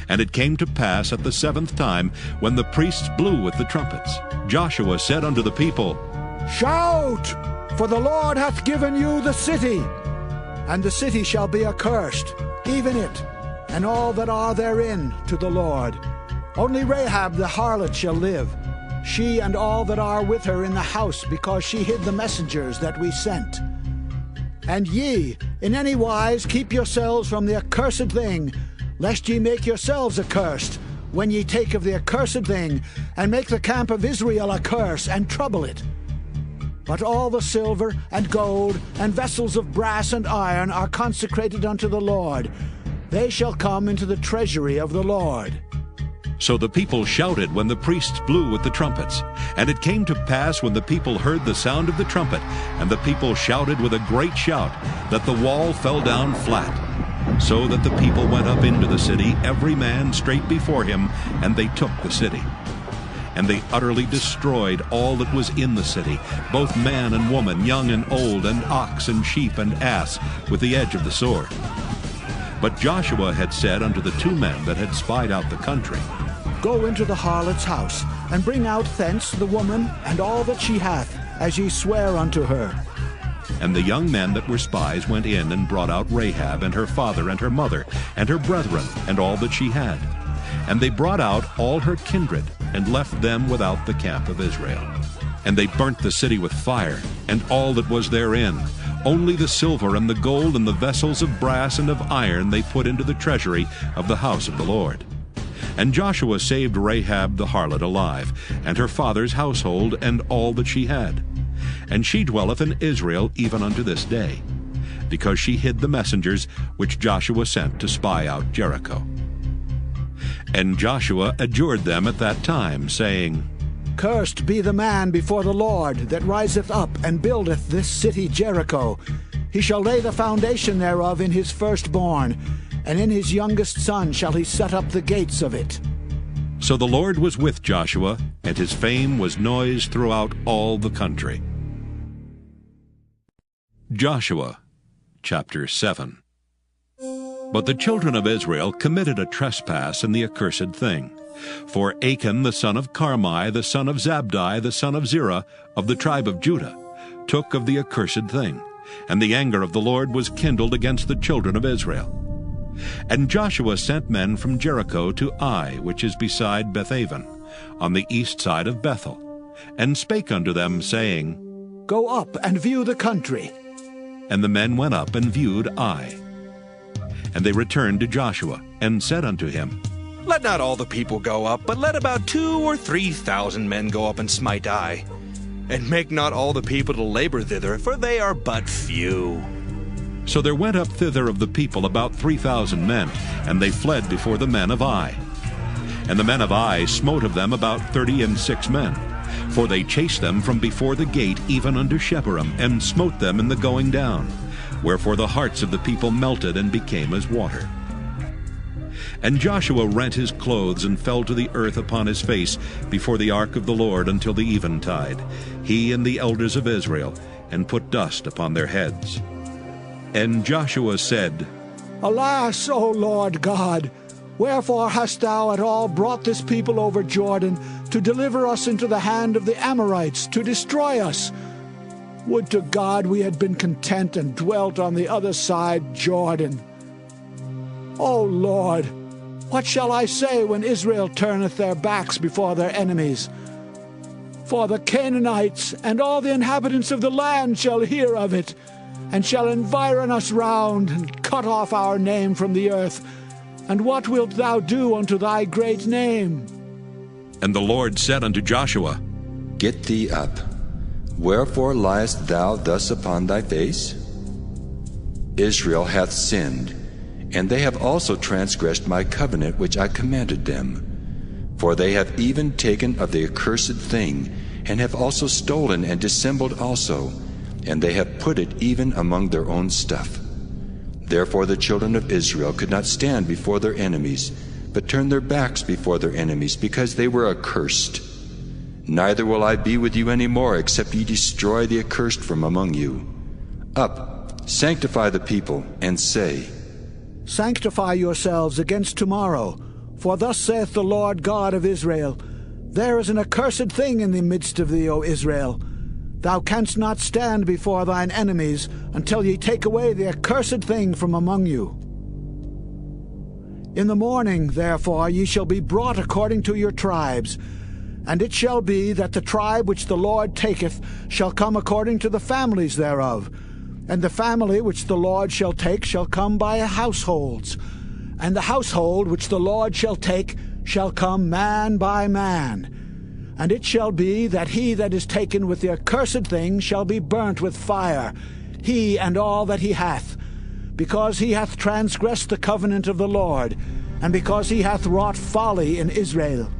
And it came to pass at the 7th time, when the priests blew with the trumpets, Joshua said unto the people, Shout! For the Lord hath given you the city. And the city shall be accursed, even it, and all that are therein, to the Lord. Only Rahab the harlot shall live, she and all that are with her in the house, because she hid the messengers that we sent. And ye, in any wise, keep yourselves from the accursed thing, lest ye make yourselves accursed, when ye take of the accursed thing, and make the camp of Israel a curse, and trouble it. But all the silver and gold and vessels of brass and iron are consecrated unto the Lord. They shall come into the treasury of the Lord. So the people shouted when the priests blew with the trumpets. And it came to pass, when the people heard the sound of the trumpet, and the people shouted with a great shout, that the wall fell down flat. So that the people went up into the city, every man straight before him, and they took the city. And they utterly destroyed all that was in the city, both man and woman, young and old, and ox and sheep and ass, with the edge of the sword. But Joshua had said unto the 2 men that had spied out the country, Go into the harlot's house, and bring out thence the woman and all that she hath, as ye swear unto her. And the young men that were spies went in, and brought out Rahab, and her father, and her mother, and her brethren, and all that she had. And they brought out all her kindred, and left them without the camp of Israel. And they burnt the city with fire, and all that was therein. Only the silver and the gold and the vessels of brass and of iron they put into the treasury of the house of the Lord. And Joshua saved Rahab the harlot alive, and her father's household, and all that she had. And she dwelleth in Israel even unto this day, because she hid the messengers which Joshua sent to spy out Jericho. And Joshua adjured them at that time, saying, Cursed be the man before the Lord, that riseth up and buildeth this city Jericho. He shall lay the foundation thereof in his firstborn, and in his youngest son shall he set up the gates of it. So the Lord was with Joshua, and his fame was noised throughout all the country. Joshua Chapter 7. But the children of Israel committed a trespass in the accursed thing. For Achan the son of Carmi, the son of Zabdi, the son of Zerah, of the tribe of Judah, took of the accursed thing, and the anger of the Lord was kindled against the children of Israel. And Joshua sent men from Jericho to Ai, which is beside Bethaven, on the east side of Bethel, and spake unto them, saying, Go up and view the country. And the men went up and viewed Ai. And they returned to Joshua, and said unto him, Let not all the people go up, but let about 2,000 or 3,000 men go up and smite Ai. And make not all the people to labor thither, for they are but few. So there went up thither of the people about 3,000 men, and they fled before the men of Ai. And the men of Ai smote of them about 36 men, for they chased them from before the gate even unto Shebarim, and smote them in the going down. Wherefore the hearts of the people melted and became as water. And Joshua rent his clothes and fell to the earth upon his face before the ark of the Lord until the eventide, he and the elders of Israel, and put dust upon their heads. And Joshua said, Alas, O Lord God, wherefore hast thou at all brought this people over Jordan to deliver us into the hand of the Amorites, to destroy us? Would to God we had been content and dwelt on the other side Jordan. O Lord, what shall I say when Israel turneth their backs before their enemies? For the Canaanites and all the inhabitants of the land shall hear of it, and shall environ us round, and cut off our name from the earth. And what wilt thou do unto thy great name? And the Lord said unto Joshua, Get thee up. Wherefore liest thou thus upon thy face? Israel hath sinned, and they have also transgressed my covenant which I commanded them. For they have even taken of the accursed thing, and have also stolen and dissembled also, and they have put it even among their own stuff. Therefore the children of Israel could not stand before their enemies, but turned their backs before their enemies, because they were accursed. Neither will I be with you any more, except ye destroy the accursed from among you. Up, sanctify the people, and say, Sanctify yourselves against tomorrow, for thus saith the Lord God of Israel, There is an accursed thing in the midst of thee, O Israel. Thou canst not stand before thine enemies until ye take away the accursed thing from among you. In the morning, therefore, ye shall be brought according to your tribes. And it shall be that the tribe which the Lord taketh shall come according to the families thereof. And the family which the Lord shall take shall come by households. And the household which the Lord shall take shall come man by man. And it shall be that he that is taken with the accursed thing shall be burnt with fire, he and all that he hath, because he hath transgressed the covenant of the Lord, and because he hath wrought folly in Israel.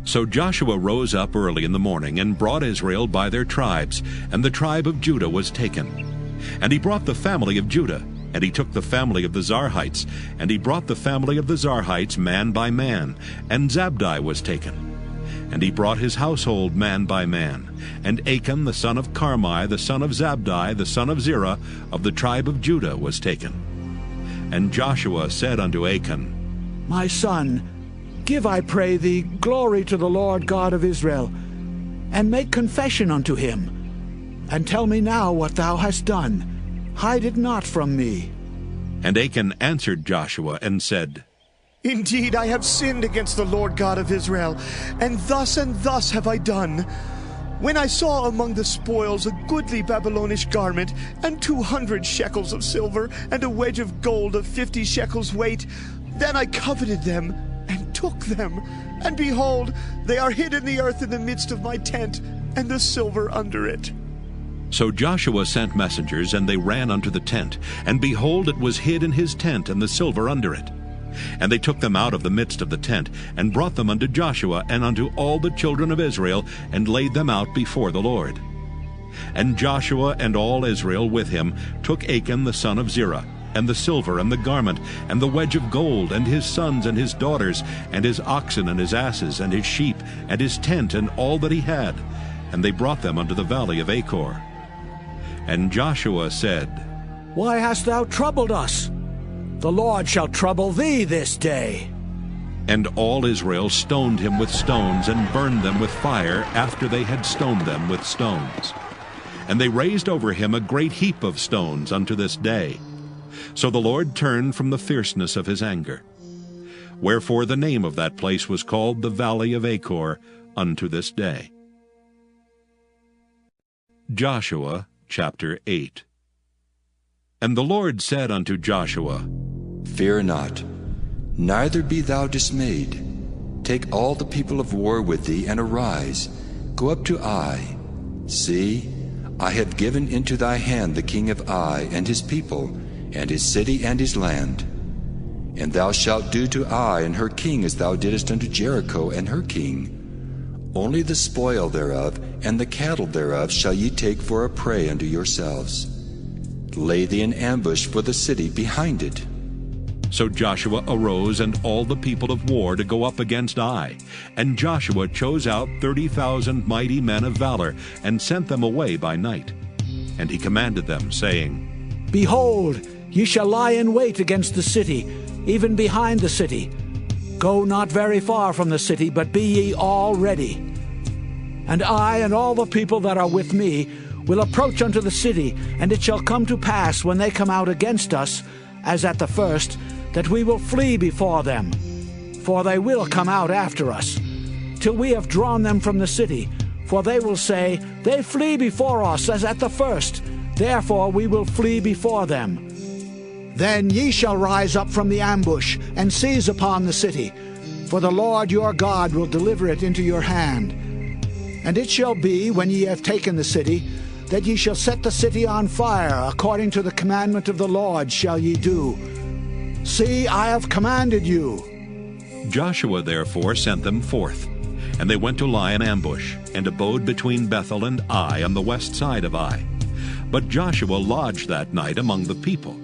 So Joshua rose up early in the morning, and brought Israel by their tribes, and the tribe of Judah was taken. And he brought the family of Judah, and he took the family of the Zarhites, and he brought the family of the Zarhites man by man, and Zabdi was taken. And he brought his household man by man, and Achan the son of Carmi, the son of Zabdi, the son of Zerah, of the tribe of Judah was taken. And Joshua said unto Achan, My son, give, I pray thee, glory to the Lord God of Israel, and make confession unto him. And tell me now what thou hast done. Hide it not from me. And Achan answered Joshua and said, Indeed, I have sinned against the Lord God of Israel, and thus have I done. When I saw among the spoils a goodly Babylonish garment, and 200 shekels of silver, and a wedge of gold of 50 shekels weight, then I coveted them, and took them. And behold, they are hid in the earth in the midst of my tent, and the silver under it. So Joshua sent messengers, and they ran unto the tent, and behold, it was hid in his tent, and the silver under it. And they took them out of the midst of the tent, and brought them unto Joshua and unto all the children of Israel, and laid them out before the Lord. And Joshua and all Israel with him took Achan the son of Zerah, and the silver, and the garment, and the wedge of gold, and his sons and his daughters, and his oxen and his asses, and his sheep, and his tent, and all that he had. And they brought them unto the valley of Achor. And Joshua said, Why hast thou troubled us? The Lord shall trouble thee this day. And all Israel stoned him with stones and burned them with fire after they had stoned them with stones. And they raised over him a great heap of stones unto this day. So the Lord turned from the fierceness of his anger. Wherefore the name of that place was called the Valley of Achor unto this day. Joshua chapter 8. And the Lord said unto Joshua, Fear not, neither be thou dismayed. Take all the people of war with thee, and arise, go up to Ai. See, I have given into thy hand the king of Ai, and his people, and his city, and his land. And thou shalt do to Ai and her king as thou didst unto Jericho and her king. Only the spoil thereof and the cattle thereof shall ye take for a prey unto yourselves. Lay thee in ambush for the city behind it. So Joshua arose and all the people of war to go up against Ai. And Joshua chose out 30,000 mighty men of valor, and sent them away by night. And he commanded them, saying, Behold, ye shall lie in wait against the city, even behind the city. Go not very far from the city, but be ye all ready. And I and all the people that are with me will approach unto the city, and it shall come to pass when they come out against us, as at the first, that we will flee before them. For they will come out after us, till we have drawn them from the city. For they will say, They flee before us as at the first, therefore we will flee before them. Then ye shall rise up from the ambush, and seize upon the city, for the Lord your God will deliver it into your hand. And it shall be, when ye have taken the city, that ye shall set the city on fire, according to the commandment of the Lord shall ye do. See, I have commanded you. Joshua therefore sent them forth, and they went to lie in ambush, and abode between Bethel and Ai on the west side of Ai. But Joshua lodged that night among the people.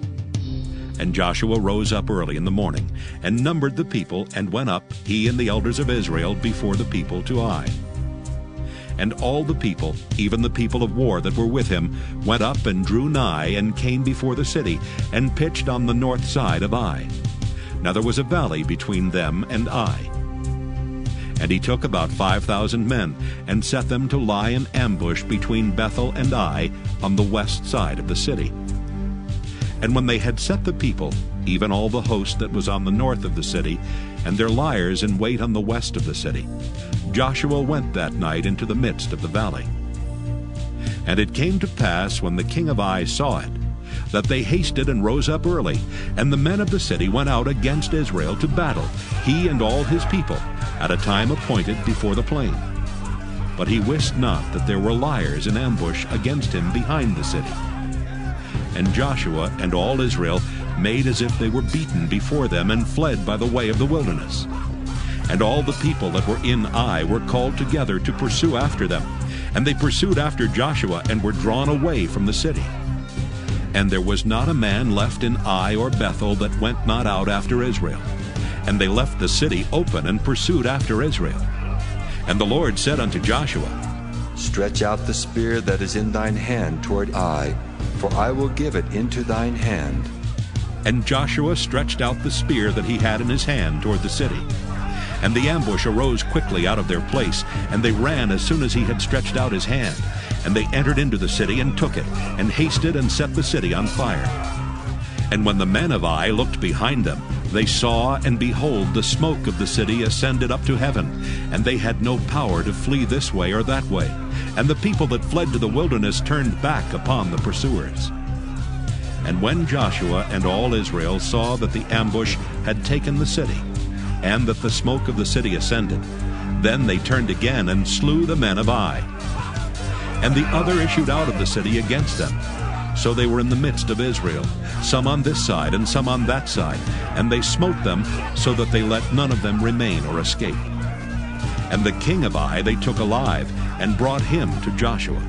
And Joshua rose up early in the morning, and numbered the people, and went up, he and the elders of Israel, before the people to Ai. And all the people, even the people of war that were with him, went up and drew nigh, and came before the city, and pitched on the north side of Ai. Now there was a valley between them and Ai. And he took about 5,000 men, and set them to lie in ambush between Bethel and Ai on the west side of the city. And when they had set the people, even all the host that was on the north of the city, and their liers in wait on the west of the city, Joshua went that night into the midst of the valley. And it came to pass, when the king of Ai saw it, that they hasted and rose up early, and the men of the city went out against Israel to battle, he and all his people, at a time appointed before the plain. But he wist not that there were liers in ambush against him behind the city. And Joshua and all Israel made as if they were beaten before them, and fled by the way of the wilderness. And all the people that were in Ai were called together to pursue after them. And they pursued after Joshua, and were drawn away from the city. And there was not a man left in Ai or Bethel that went not out after Israel. And they left the city open, and pursued after Israel. And the Lord said unto Joshua, Stretch out the spear that is in thine hand toward Ai, for I will give it into thine hand. And Joshua stretched out the spear that he had in his hand toward the city. And the ambush arose quickly out of their place, and they ran as soon as he had stretched out his hand. And they entered into the city, and took it, and hasted and set the city on fire. And when the men of Ai looked behind them, they saw, and behold, the smoke of the city ascended up to heaven, and they had no power to flee this way or that way. And the people that fled to the wilderness turned back upon the pursuers. And when Joshua and all Israel saw that the ambush had taken the city, and that the smoke of the city ascended, then they turned again, and slew the men of Ai. And the other issued out of the city against them. So they were in the midst of Israel, some on this side and some on that side, and they smote them, so that they let none of them remain or escape. And the king of Ai they took alive, and brought him to Joshua.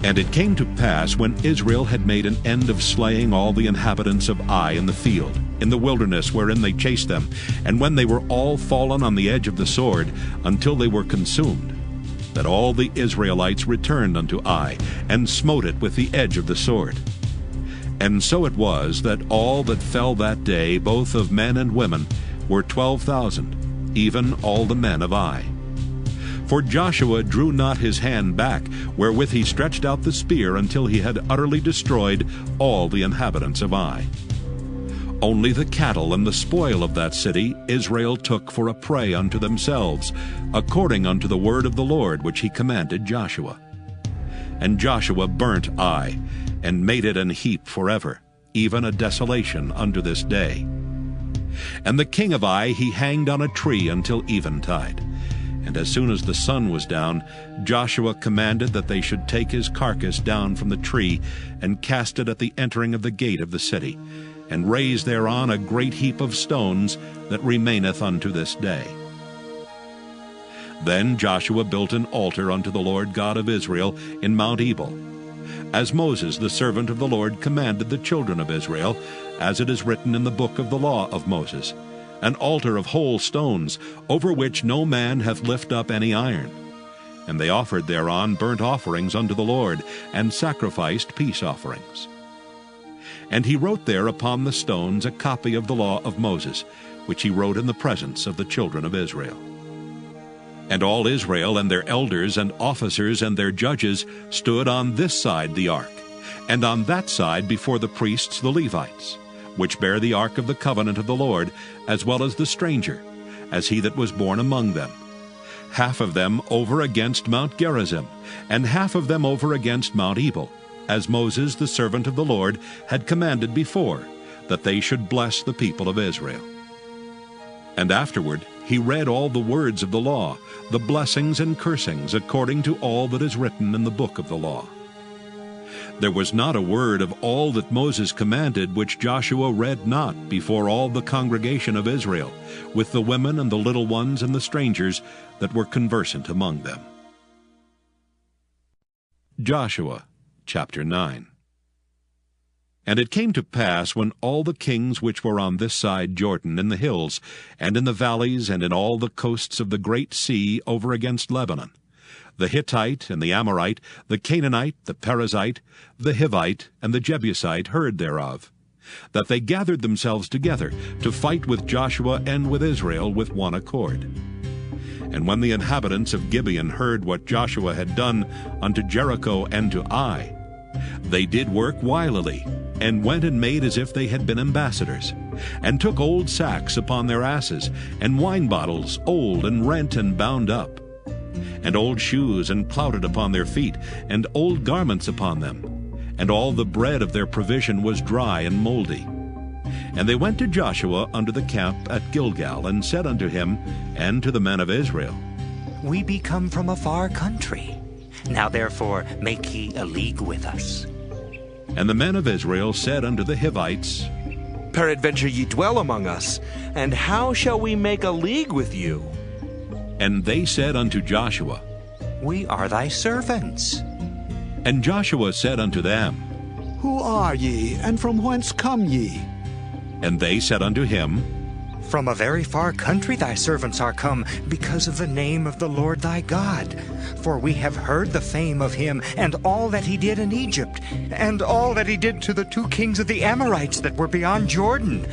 And it came to pass, when Israel had made an end of slaying all the inhabitants of Ai in the field, in the wilderness wherein they chased them, and when they were all fallen on the edge of the sword, until they were consumed, that all the Israelites returned unto Ai, and smote it with the edge of the sword. And so it was that all that fell that day, both of men and women, were 12,000, even all the men of Ai. For Joshua drew not his hand back, wherewith he stretched out the spear until he had utterly destroyed all the inhabitants of Ai. Only the cattle and the spoil of that city Israel took for a prey unto themselves, according unto the word of the Lord which he commanded Joshua. And Joshua burnt Ai, and made it an heap forever, even a desolation unto this day. And the king of Ai he hanged on a tree until eventide. And as soon as the sun was down, Joshua commanded that they should take his carcass down from the tree, and cast it at the entering of the gate of the city, and raise thereon a great heap of stones that remaineth unto this day. Then Joshua built an altar unto the Lord God of Israel in Mount Ebal, as Moses the servant of the Lord commanded the children of Israel, as it is written in the book of the law of Moses, an altar of whole stones, over which no man hath lift up any iron. And they offered thereon burnt offerings unto the Lord, and sacrificed peace offerings. And he wrote there upon the stones a copy of the law of Moses, which he wrote in the presence of the children of Israel. And all Israel and their elders and officers and their judges stood on this side the ark, and on that side before the priests the Levites, which bear the ark of the covenant of the Lord, as well as the stranger, as he that was born among them. Half of them over against Mount Gerizim, and half of them over against Mount Ebal, as Moses the servant of the Lord had commanded before, that they should bless the people of Israel. And afterward he read all the words of the law, the blessings and cursings, according to all that is written in the book of the law. There was not a word of all that Moses commanded which Joshua read not before all the congregation of Israel, with the women and the little ones and the strangers that were conversant among them. Joshua chapter 9. And it came to pass, when all the kings which were on this side Jordan, in the hills, and in the valleys, and in all the coasts of the great sea over against Lebanon, the Hittite and the Amorite, the Canaanite, the Perizzite, the Hivite, and the Jebusite heard thereof, that they gathered themselves together to fight with Joshua and with Israel with one accord. And when the inhabitants of Gibeon heard what Joshua had done unto Jericho and to Ai, they did work wilily, and went and made as if they had been ambassadors, and took old sacks upon their asses, and wine bottles old and rent and bound up, and old shoes and clouted upon their feet, and old garments upon them, and all the bread of their provision was dry and mouldy. And they went to Joshua unto the camp at Gilgal, and said unto him and to the men of Israel, We be come from a far country. Now therefore make ye a league with us. And the men of Israel said unto the Hivites, Peradventure ye dwell among us, and how shall we make a league with you? And they said unto Joshua, We are thy servants. And Joshua said unto them, Who are ye, and from whence come ye? And they said unto him, From a very far country thy servants are come, because of the name of the Lord thy God. For we have heard the fame of him, and all that he did in Egypt, and all that he did to the 2 kings of the Amorites that were beyond Jordan,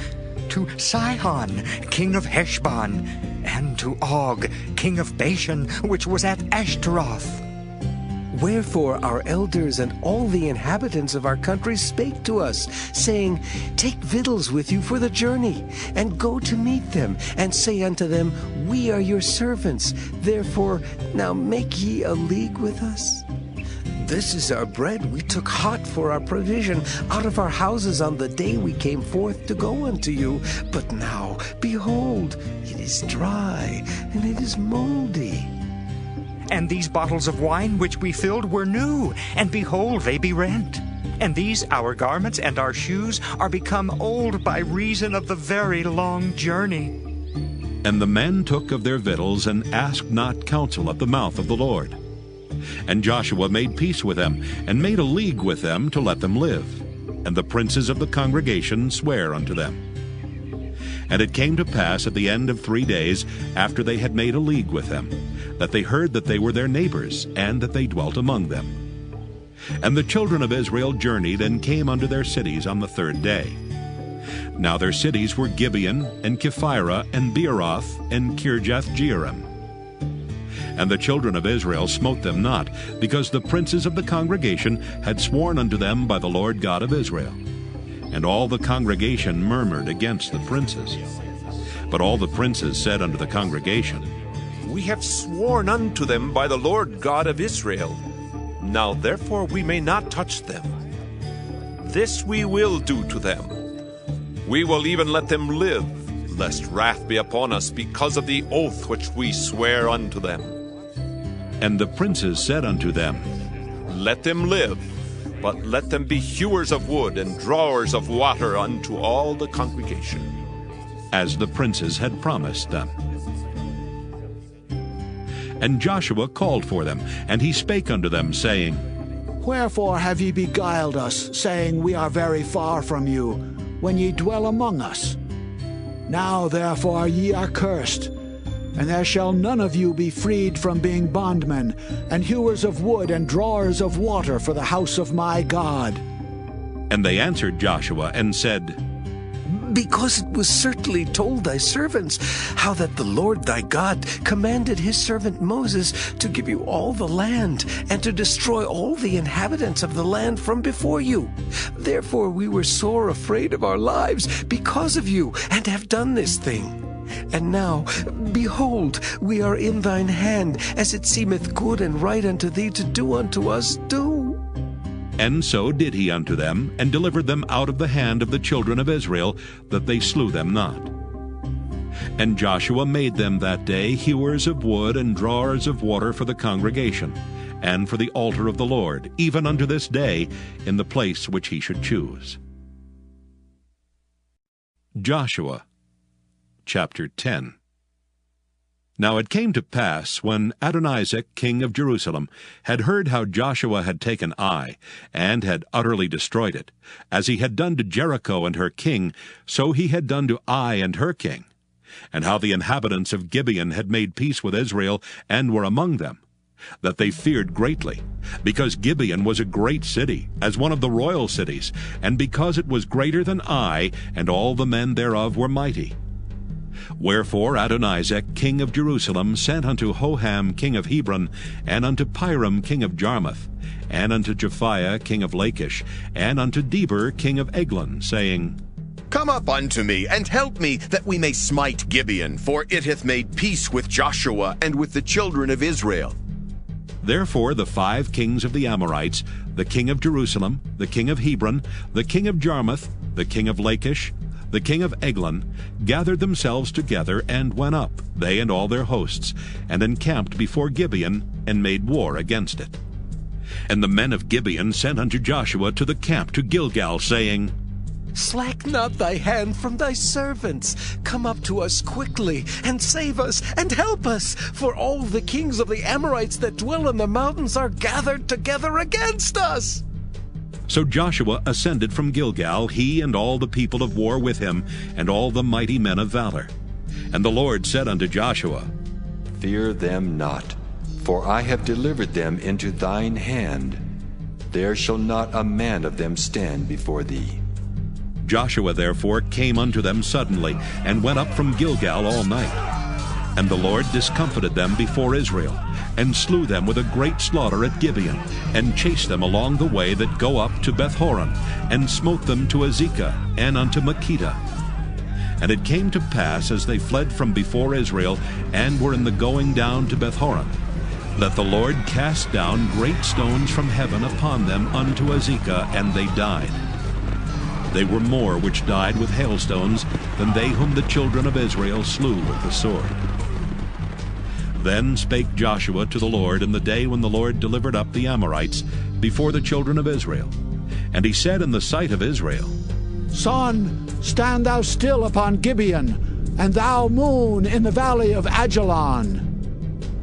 to Sihon, king of Heshbon, and to Og, king of Bashan, which was at Ashtaroth. Wherefore our elders and all the inhabitants of our country spake to us, saying, Take victuals with you for the journey, and go to meet them, and say unto them, We are your servants, therefore now make ye a league with us. This is our bread we took hot for our provision out of our houses on the day we came forth to go unto you. But now, behold, it is dry, and it is moldy. And these bottles of wine which we filled were new, and behold, they be rent. And these our garments and our shoes are become old by reason of the very long journey. And the men took of their victuals, and asked not counsel at the mouth of the Lord. And Joshua made peace with them, and made a league with them to let them live. And the princes of the congregation sware unto them. And it came to pass at the end of 3 days, after they had made a league with them, that they heard that they were their neighbors, and that they dwelt among them. And the children of Israel journeyed and came unto their cities on the third day. Now their cities were Gibeon, and Kephirah, and Beeroth, and Kirjath-jearim. And the children of Israel smote them not, because the princes of the congregation had sworn unto them by the Lord God of Israel. And all the congregation murmured against the princes. But all the princes said unto the congregation, We have sworn unto them by the Lord God of Israel. Now therefore we may not touch them. This we will do to them. We will even let them live, lest wrath be upon us because of the oath which we swear unto them. And the princes said unto them, Let them live, but let them be hewers of wood and drawers of water unto all the congregation. As the princes had promised them. And Joshua called for them, and he spake unto them, saying, Wherefore have ye beguiled us, saying, We are very far from you, when ye dwell among us? Now therefore ye are cursed, and there shall none of you be freed from being bondmen, and hewers of wood and drawers of water for the house of my God. And they answered Joshua, and said, Because it was certainly told thy servants how that the Lord thy God commanded his servant Moses to give you all the land, and to destroy all the inhabitants of the land from before you. Therefore we were sore afraid of our lives because of you, and have done this thing. And now, behold, we are in thine hand, as it seemeth good and right unto thee to do unto us, do. And so did he unto them, and delivered them out of the hand of the children of Israel, that they slew them not. And Joshua made them that day hewers of wood and drawers of water for the congregation, and for the altar of the Lord, even unto this day, in the place which he should choose. Joshua chapter 10. Now it came to pass, when Adonizek king of Jerusalem had heard how Joshua had taken Ai, and had utterly destroyed it, as he had done to Jericho and her king, so he had done to Ai and her king, and how the inhabitants of Gibeon had made peace with Israel, and were among them, that they feared greatly, because Gibeon was a great city, as one of the royal cities, and because it was greater than Ai, and all the men thereof were mighty. Wherefore Adonizek king of Jerusalem sent unto Hoham king of Hebron, and unto Piram king of Jarmuth, and unto Japhiah king of Lachish, and unto Deber king of Eglon, saying, Come up unto me, and help me, that we may smite Gibeon, for it hath made peace with Joshua and with the children of Israel. Therefore the 5 kings of the Amorites, the king of Jerusalem, the king of Hebron, the king of Jarmuth, the king of Lachish, the king of Eglon, gathered themselves together, and went up, they and all their hosts, and encamped before Gibeon, and made war against it. And the men of Gibeon sent unto Joshua to the camp to Gilgal, saying, Slack not thy hand from thy servants. Come up to us quickly, and save us, and help us, for all the kings of the Amorites that dwell in the mountains are gathered together against us. So Joshua ascended from Gilgal, he and all the people of war with him, and all the mighty men of valor. And the Lord said unto Joshua, Fear them not, for I have delivered them into thine hand. There shall not a man of them stand before thee. Joshua therefore came unto them suddenly, and went up from Gilgal all night. And the Lord discomfited them before Israel, and slew them with a great slaughter at Gibeon, and chased them along the way that go up to Beth-horon, and smote them to Azekah, and unto Makkedah. And it came to pass, as they fled from before Israel, and were in the going down to Beth-horon, that the Lord cast down great stones from heaven upon them unto Azekah, and they died. They were more which died with hailstones than they whom the children of Israel slew with the sword. Then spake Joshua to the Lord in the day when the Lord delivered up the Amorites before the children of Israel. And he said in the sight of Israel, Sun, stand thou still upon Gibeon, and thou moon in the valley of Ajalon.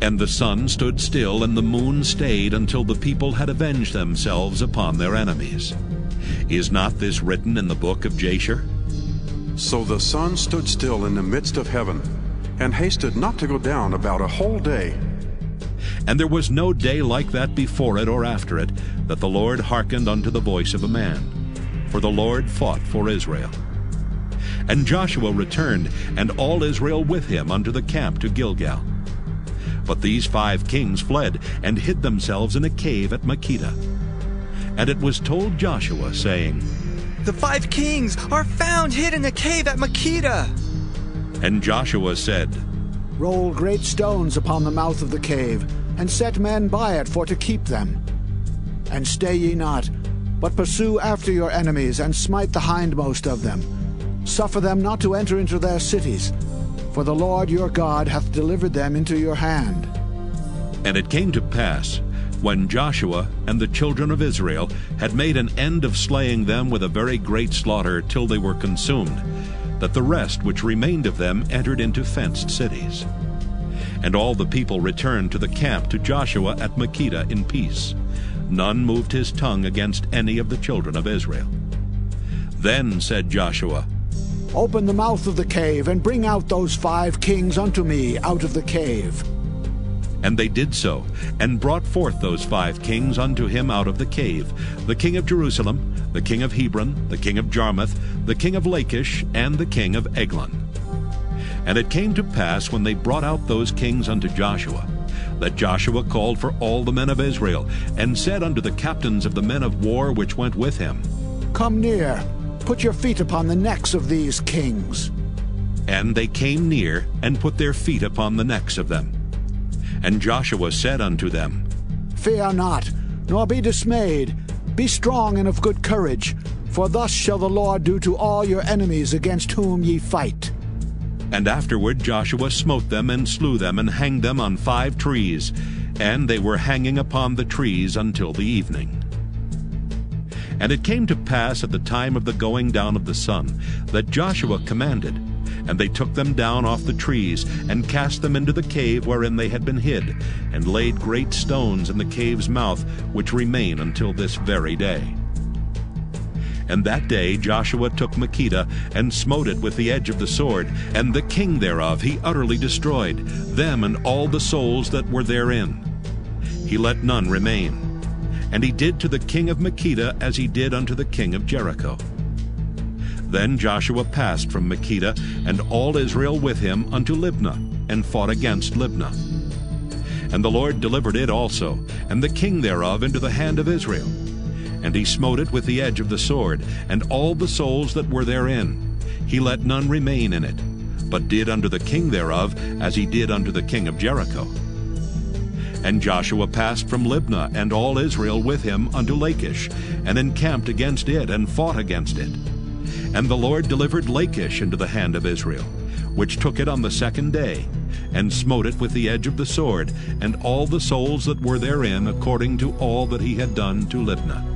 And the sun stood still, and the moon stayed, until the people had avenged themselves upon their enemies. Is not this written in the book of Jasher? So the sun stood still in the midst of heaven, and hasted not to go down about a whole day. And there was no day like that before it or after it, that the Lord hearkened unto the voice of a man. For the Lord fought for Israel. And Joshua returned, and all Israel with him, unto the camp to Gilgal. But these 5 kings fled, and hid themselves in a cave at Makkedah. And it was told Joshua, saying, The 5 kings are found hid in a cave at Makkedah. And Joshua said, Roll great stones upon the mouth of the cave, and set men by it for to keep them. And stay ye not, but pursue after your enemies, and smite the hindmost of them. Suffer them not to enter into their cities, for the Lord your God hath delivered them into your hand. And it came to pass, when Joshua and the children of Israel had made an end of slaying them with a very great slaughter till they were consumed, that the rest which remained of them entered into fenced cities. And all the people returned to the camp to Joshua at Makkedah in peace. None moved his tongue against any of the children of Israel. Then said Joshua, Open the mouth of the cave, and bring out those 5 kings unto me out of the cave. And they did so, and brought forth those 5 kings unto him out of the cave, the king of Jerusalem, the king of Hebron, the king of Jarmuth, the king of Lachish, and the king of Eglon. And it came to pass, when they brought out those kings unto Joshua, that Joshua called for all the men of Israel, and said unto the captains of the men of war which went with him, Come near, put your feet upon the necks of these kings. And they came near, and put their feet upon the necks of them. And Joshua said unto them, Fear not, nor be dismayed. Be strong and of good courage, for thus shall the Lord do to all your enemies against whom ye fight. And afterward Joshua smote them, and slew them, and hanged them on 5 trees, and they were hanging upon the trees until the evening. And it came to pass at the time of the going down of the sun, that Joshua commanded, and they took them down off the trees, and cast them into the cave wherein they had been hid, and laid great stones in the cave's mouth, which remain until this very day. And that day Joshua took Makkedah, and smote it with the edge of the sword, and the king thereof he utterly destroyed, them and all the souls that were therein. He let none remain. And he did to the king of Makkedah as he did unto the king of Jericho. Then Joshua passed from Makkedah, and all Israel with him, unto Libnah, and fought against Libnah. And the Lord delivered it also, and the king thereof, into the hand of Israel. And he smote it with the edge of the sword, and all the souls that were therein. He let none remain in it, but did unto the king thereof as he did unto the king of Jericho. And Joshua passed from Libnah, and all Israel with him, unto Lachish, and encamped against it, and fought against it. And the Lord delivered Lachish into the hand of Israel, which took it on the 2nd day, and smote it with the edge of the sword, and all the souls that were therein, according to all that he had done to Libnah.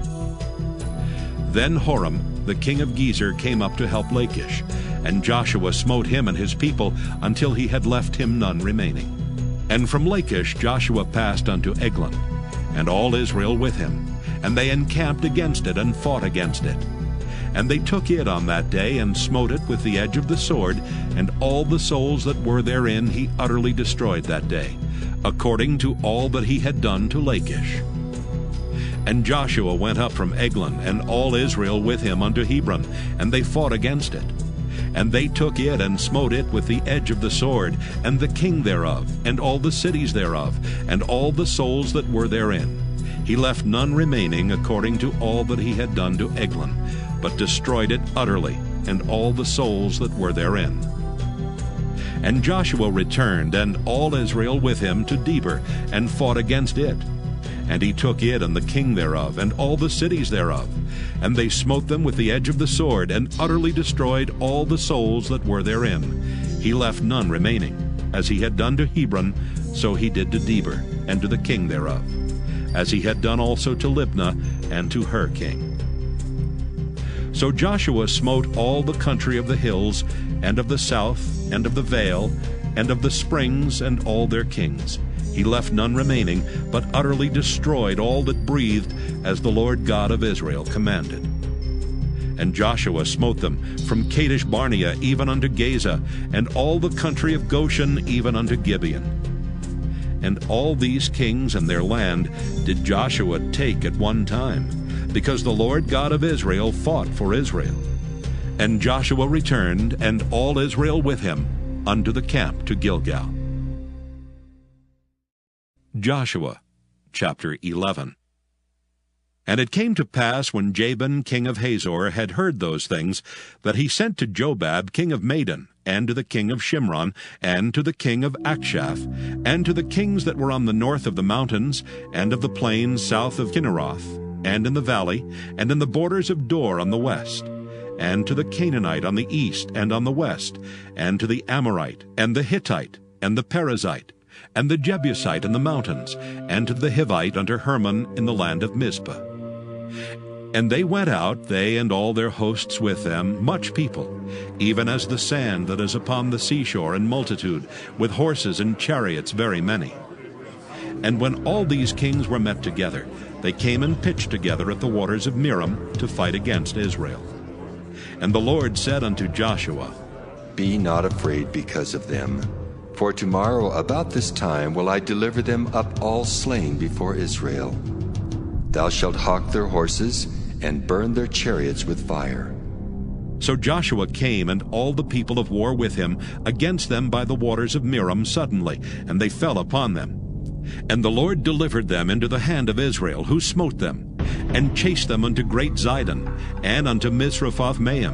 Then Horam, the king of Gezer, came up to help Lachish, and Joshua smote him and his people, until he had left him none remaining. And from Lachish Joshua passed unto Eglon, and all Israel with him, and they encamped against it, and fought against it. And they took it on that day, and smote it with the edge of the sword, and all the souls that were therein he utterly destroyed that day, according to all that he had done to Lachish. And Joshua went up from Eglon, and all Israel with him, unto Hebron, and they fought against it. And they took it, and smote it with the edge of the sword, and the king thereof, and all the cities thereof, and all the souls that were therein. He left none remaining, according to all that he had done to Eglon, but destroyed it utterly, and all the souls that were therein. And Joshua returned, and all Israel with him, to Debir, and fought against it. And he took it, and the king thereof, and all the cities thereof. And they smote them with the edge of the sword, and utterly destroyed all the souls that were therein. He left none remaining. As he had done to Hebron, so he did to Debir, and to the king thereof, as he had done also to Libnah, and to her king. So Joshua smote all the country of the hills, and of the south, and of the vale, and of the springs, and all their kings. He left none remaining, but utterly destroyed all that breathed, as the Lord God of Israel commanded. And Joshua smote them from Kadesh Barnea even unto Gaza, and all the country of Goshen even unto Gibeon. And all these kings and their land did Joshua take at one time, because the Lord God of Israel fought for Israel. And Joshua returned, and all Israel with him, unto the camp to Gilgal. Joshua chapter 11. And it came to pass, when Jabin king of Hazor had heard those things, that he sent to Jobab king of Madon, and to the king of Shimron, and to the king of Akshaph, and to the kings that were on the north of the mountains, and of the plains south of Kinneroth, and in the valley, and in the borders of Dor on the west, and to the Canaanite on the east and on the west, and to the Amorite, and the Hittite, and the Perizzite, and the Jebusite in the mountains, and to the Hivite unto Hermon in the land of Mizpah. And they went out, they and all their hosts with them, much people, even as the sand that is upon the seashore in multitude, with horses and chariots very many. And when all these kings were met together, they came and pitched together at the waters of Merom to fight against Israel. And the Lord said unto Joshua, Be not afraid because of them, for tomorrow about this time will I deliver them up all slain before Israel. Thou shalt hawk their horses, and burn their chariots with fire. So Joshua came, and all the people of war with him, against them by the waters of Merom suddenly, and they fell upon them. And the Lord delivered them into the hand of Israel, who smote them, and chased them unto great Zidon, and unto Misrephoth-Maim,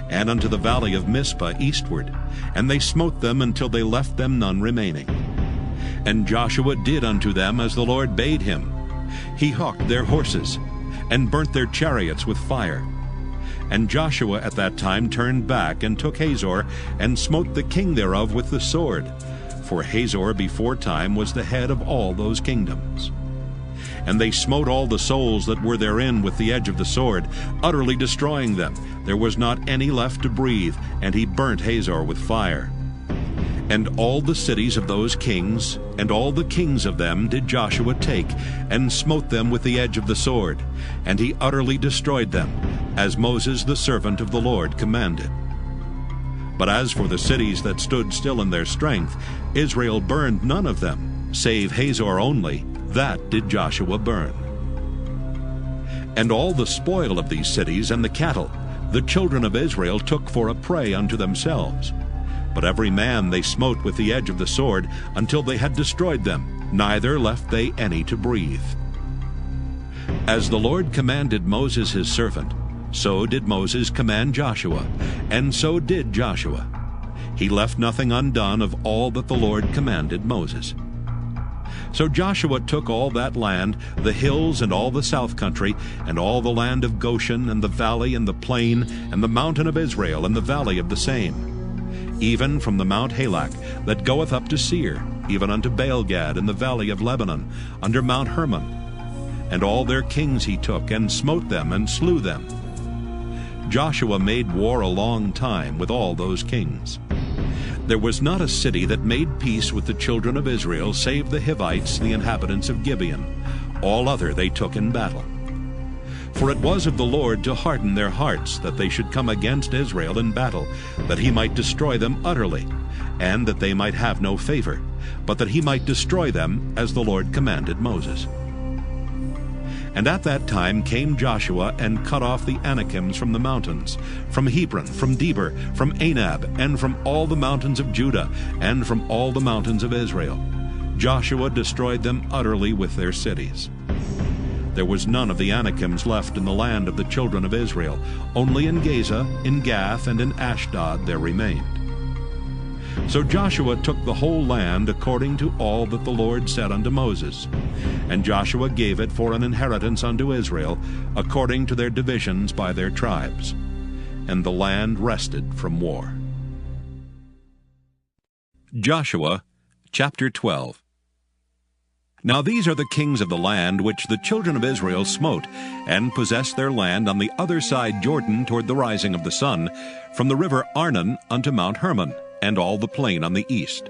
and unto the valley of Mizpah eastward, and they smote them until they left them none remaining. And Joshua did unto them as the Lord bade him. He hawked their horses, and burnt their chariots with fire. And Joshua at that time turned back, and took Hazor, and smote the king thereof with the sword. For Hazor before time was the head of all those kingdoms. And they smote all the souls that were therein with the edge of the sword, utterly destroying them. There was not any left to breathe, and he burnt Hazor with fire. And all the cities of those kings, and all the kings of them did Joshua take, and smote them with the edge of the sword, and he utterly destroyed them, as Moses the servant of the Lord commanded. But as for the cities that stood still in their strength, Israel burned none of them, save Hazor only, that did Joshua burn. And all the spoil of these cities and the cattle, the children of Israel took for a prey unto themselves. But every man they smote with the edge of the sword, until they had destroyed them, neither left they any to breathe. As the Lord commanded Moses his servant, so did Moses command Joshua, and so did Joshua. He left nothing undone of all that the Lord commanded Moses. So Joshua took all that land, the hills and all the south country, and all the land of Goshen, and the valley and the plain, and the mountain of Israel, and the valley of the same, even from the Mount Halak that goeth up to Seir, even unto Baalgad in the valley of Lebanon, under Mount Hermon. And all their kings he took, and smote them, and slew them. Joshua made war a long time with all those kings. There was not a city that made peace with the children of Israel, save the Hivites, the inhabitants of Gibeon. All other they took in battle. For it was of the Lord to harden their hearts, that they should come against Israel in battle, that he might destroy them utterly, and that they might have no favor, but that he might destroy them as the Lord commanded Moses. And at that time came Joshua and cut off the Anakims from the mountains, from Hebron, from Debir, from Anab, and from all the mountains of Judah, and from all the mountains of Israel. Joshua destroyed them utterly with their cities. There was none of the Anakims left in the land of the children of Israel. Only in Gaza, in Gath, and in Ashdod there remained. So Joshua took the whole land according to all that the Lord said unto Moses. And Joshua gave it for an inheritance unto Israel, according to their divisions by their tribes. And the land rested from war. Joshua chapter 12. Now these are the kings of the land which the children of Israel smote, and possessed their land on the other side Jordan toward the rising of the sun, from the river Arnon unto Mount Hermon, and all the plain on the east.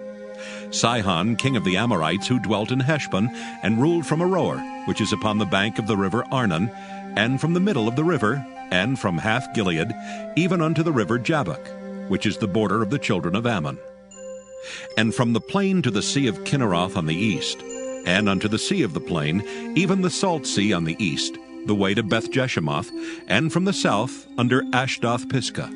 Sihon, king of the Amorites, who dwelt in Heshbon, and ruled from Aroer, which is upon the bank of the river Arnon, and from the middle of the river, and from Hath-Gilead, even unto the river Jabbok, which is the border of the children of Ammon. And from the plain to the sea of Kinneroth on the east, and unto the sea of the plain, even the salt sea on the east, the way to Beth-Jeshemoth, and from the south under Ashdoth-Pisgah.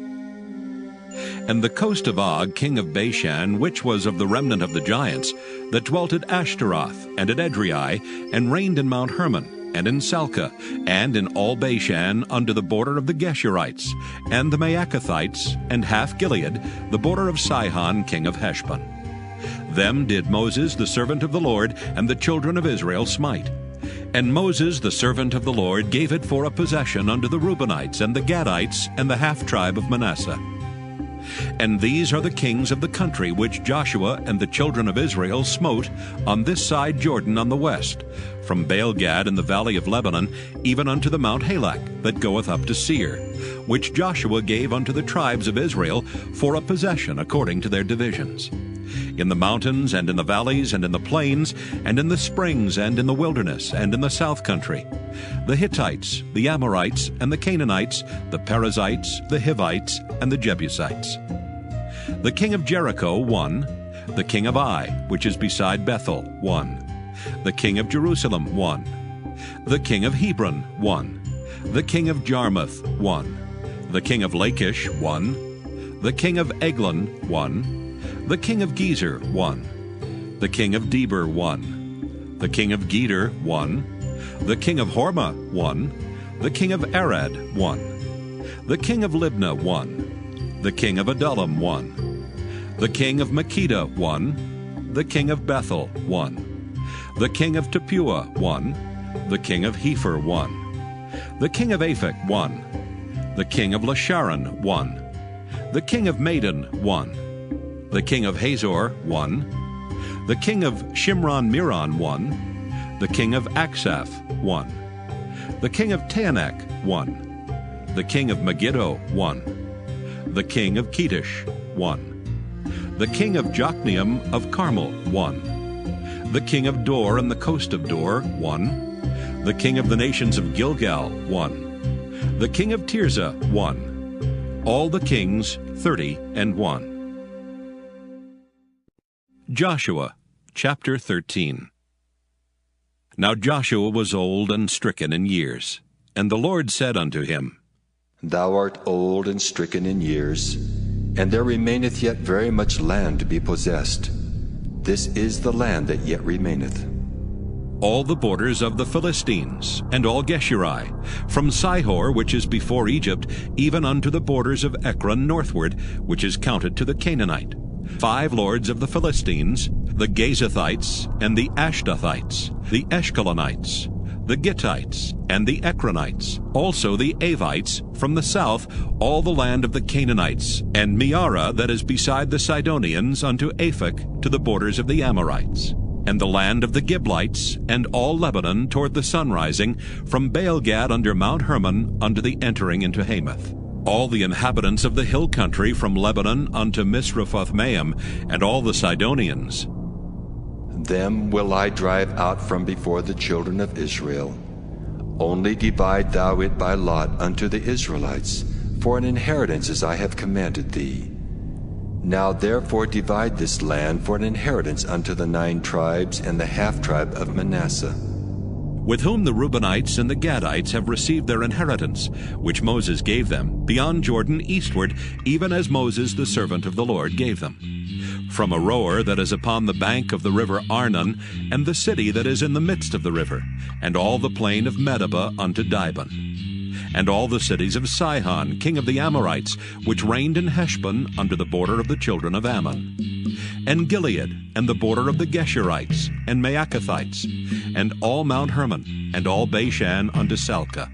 And the coast of Og, king of Bashan, which was of the remnant of the giants, that dwelt at Ashtaroth, and at Edrei, and reigned in Mount Hermon, and in Salcah, and in all Bashan, under the border of the Geshurites, and the Maacathites, and half Gilead, the border of Sihon, king of Heshbon. Them did Moses, the servant of the Lord, and the children of Israel smite. And Moses, the servant of the Lord, gave it for a possession unto the Reubenites, and the Gadites, and the half-tribe of Manasseh. And these are the kings of the country which Joshua and the children of Israel smote on this side Jordan on the west, from Baal-Gad in the valley of Lebanon, even unto the Mount Halak, that goeth up to Seir, which Joshua gave unto the tribes of Israel for a possession according to their divisions. In the mountains, and in the valleys, and in the plains, and in the springs, and in the wilderness, and in the south country, the Hittites, the Amorites, and the Canaanites, the Perizzites, the Hivites, and the Jebusites. The king of Jericho, 1. The king of Ai, which is beside Bethel, 1. The king of Jerusalem, 1. The king of Hebron, 1. The king of Jarmuth, 1. The king of Lachish, 1. The king of Eglon, 1. The king of Gezer, 1. The king of Deber, 1. The king of Geder, 1. The king of Hormah, 1. The king of Arad, 1. The king of Libnah, 1. The king of Adullam, 1. The king of Makkedah, 1. The king of Bethel, 1. The king of Tappuah, 1. The king of Hepher, 1. The king of Aphek, 1. The king of Lasharon, 1. The king of Madon, 1. The king of Hazor, 1. The king of Shimron-Meron, 1. The king of Aksaph, 1. The king of Taanach, 1. The king of Megiddo, 1. The king of Kedesh, 1. The king of Jokneam of Carmel, 1. The king of Dor and the coast of Dor, 1. The king of the nations of Gilgal, 1. The king of Tirzah, 1. All the kings, 30:1. Joshua, chapter 13. Now Joshua was old and stricken in years, and the Lord said unto him, Thou art old and stricken in years, and there remaineth yet very much land to be possessed. This is the land that yet remaineth. All the borders of the Philistines, and all Geshuri, from Sihor, which is before Egypt, even unto the borders of Ekron northward, which is counted to the Canaanite. 5 lords of the Philistines, the Gazathites, and the Ashdothites, the Eshkelonites, the Gittites, and the Ekronites, also the Avites, from the south, all the land of the Canaanites, and Meara that is beside the Sidonians unto Aphek, to the borders of the Amorites, and the land of the Giblites, and all Lebanon toward the sunrising, from Baal-Gad under Mount Hermon unto the entering into Hamath. All the inhabitants of the hill country from Lebanon unto Misrephoth-Maim, and all the Sidonians. Them will I drive out from before the children of Israel. Only divide thou it by lot unto the Israelites, for an inheritance as I have commanded thee. Now therefore divide this land for an inheritance unto the 9 tribes and the half-tribe of Manasseh, with whom the Reubenites and the Gadites have received their inheritance, which Moses gave them, beyond Jordan eastward, even as Moses the servant of the Lord gave them. From Aroer that is upon the bank of the river Arnon, and the city that is in the midst of the river, and all the plain of Medeba unto Dibon, and all the cities of Sihon, king of the Amorites, which reigned in Heshbon under the border of the children of Ammon, and Gilead, and the border of the Geshurites, and Maacathites, and all Mount Hermon, and all Bashan unto Salcah,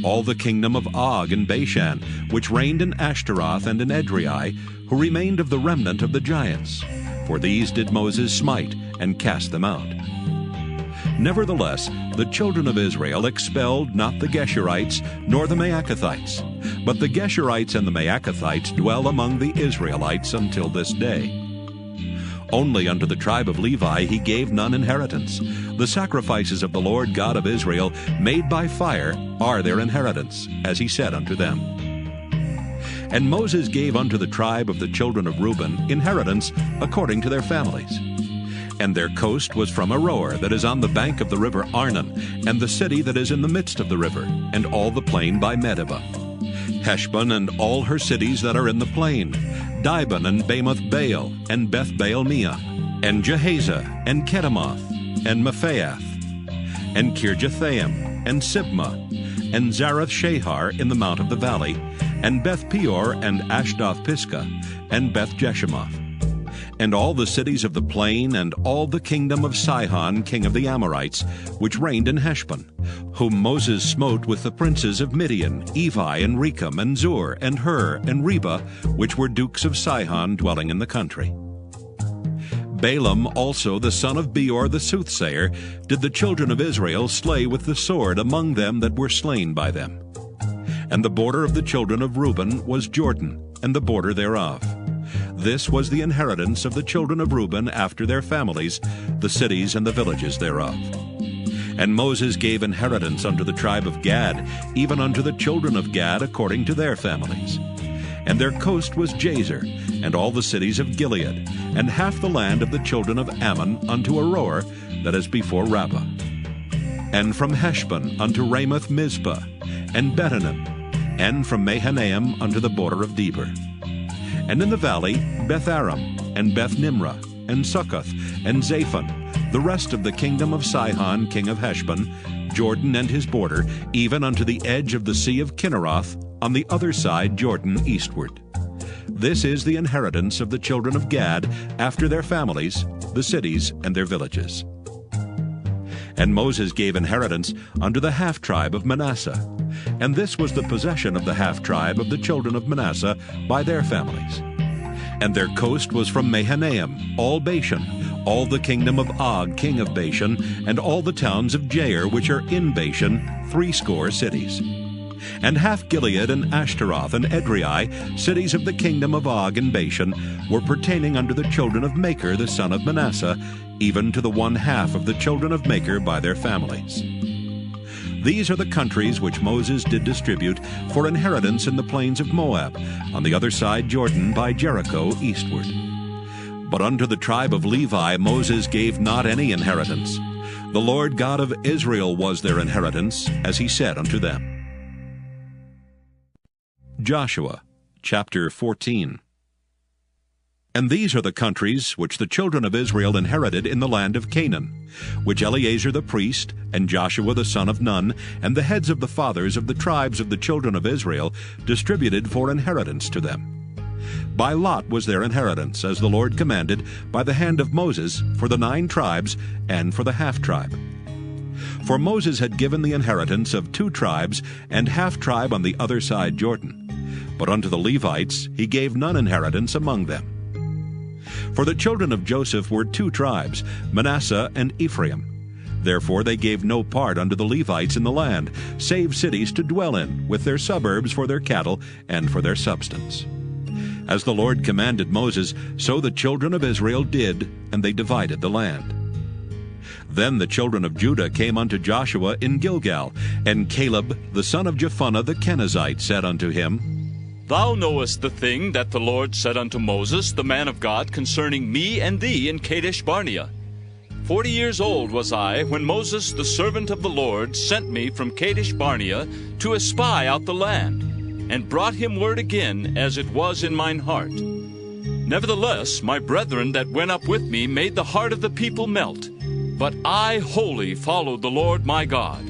all the kingdom of Og and Bashan, which reigned in Ashtaroth and in Edrei, who remained of the remnant of the giants. For these did Moses smite, and cast them out. Nevertheless, the children of Israel expelled not the Geshurites, nor the Maacathites, but the Geshurites and the Maacathites dwell among the Israelites until this day. Only unto the tribe of Levi he gave none inheritance. The sacrifices of the Lord God of Israel, made by fire, are their inheritance, as he said unto them. And Moses gave unto the tribe of the children of Reuben inheritance according to their families. And their coast was from Aroer, that is on the bank of the river Arnon, and the city that is in the midst of the river, and all the plain by Medeba. Heshbon and all her cities that are in the plain, Dibon and Bamoth Baal, and Beth Baal Meah, and Jehaza, and Kedemoth, and Mephaath, and Kirjathaim, and Sibmah, and Zarath Shahar in the mount of the valley, and Beth Peor, and Ashdoth Pisgah, and Beth Jeshemoth, and all the cities of the plain, and all the kingdom of Sihon king of the Amorites, which reigned in Heshbon, whom Moses smote with the princes of Midian, Evi, and Rechem, and Zur, and Hur, and Reba, which were dukes of Sihon dwelling in the country. Balaam also the son of Beor the soothsayer did the children of Israel slay with the sword among them that were slain by them. And the border of the children of Reuben was Jordan, and the border thereof. This was the inheritance of the children of Reuben after their families, the cities and the villages thereof. And Moses gave inheritance unto the tribe of Gad, even unto the children of Gad according to their families. And their coast was Jazer, and all the cities of Gilead, and half the land of the children of Ammon unto Aroer, that is before Rabbah. And from Heshbon unto Ramoth Mizpah, and Betanim, and from Mahanaim unto the border of Debir. And in the valley Beth-aram, and Beth-nimrah, and Succoth, and Zaphon, the rest of the kingdom of Sihon king of Heshbon, Jordan and his border, even unto the edge of the sea of Kinneroth, on the other side Jordan eastward. This is the inheritance of the children of Gad after their families, the cities and their villages. And Moses gave inheritance unto the half-tribe of Manasseh, and this was the possession of the half-tribe of the children of Manasseh by their families. And their coast was from Mahanaim, all Bashan, all the kingdom of Og king of Bashan, and all the towns of Jair which are in Bashan, 80 cities. And half Gilead and Ashtaroth and Edrei, cities of the kingdom of Og and Bashan, were pertaining unto the children of Machir the son of Manasseh, even to the 1/2 of the children of Machir by their families. These are the countries which Moses did distribute for inheritance in the plains of Moab, on the other side Jordan by Jericho eastward. But unto the tribe of Levi Moses gave not any inheritance. The Lord God of Israel was their inheritance, as he said unto them. Joshua chapter 14. And these are the countries which the children of Israel inherited in the land of Canaan, which Eleazar the priest, and Joshua the son of Nun, and the heads of the fathers of the tribes of the children of Israel distributed for inheritance to them. By lot was their inheritance, as the Lord commanded, by the hand of Moses, for the 9 tribes, and for the half-tribe. For Moses had given the inheritance of 2 tribes, and half-tribe on the other side Jordan. But unto the Levites he gave none inheritance among them. For the children of Joseph were 2 tribes, Manasseh and Ephraim. Therefore they gave no part unto the Levites in the land, save cities to dwell in, with their suburbs for their cattle and for their substance. As the Lord commanded Moses, so the children of Israel did, and they divided the land. Then the children of Judah came unto Joshua in Gilgal, and Caleb the son of Jephunneh the Kenizzite said unto him, Thou knowest the thing that the Lord said unto Moses, the man of God, concerning me and thee in Kadesh Barnea. 40 years old was I when Moses, the servant of the Lord, sent me from Kadesh Barnea to espy out the land, and brought him word again, as it was in mine heart. Nevertheless, my brethren that went up with me made the heart of the people melt, but I wholly followed the Lord my God.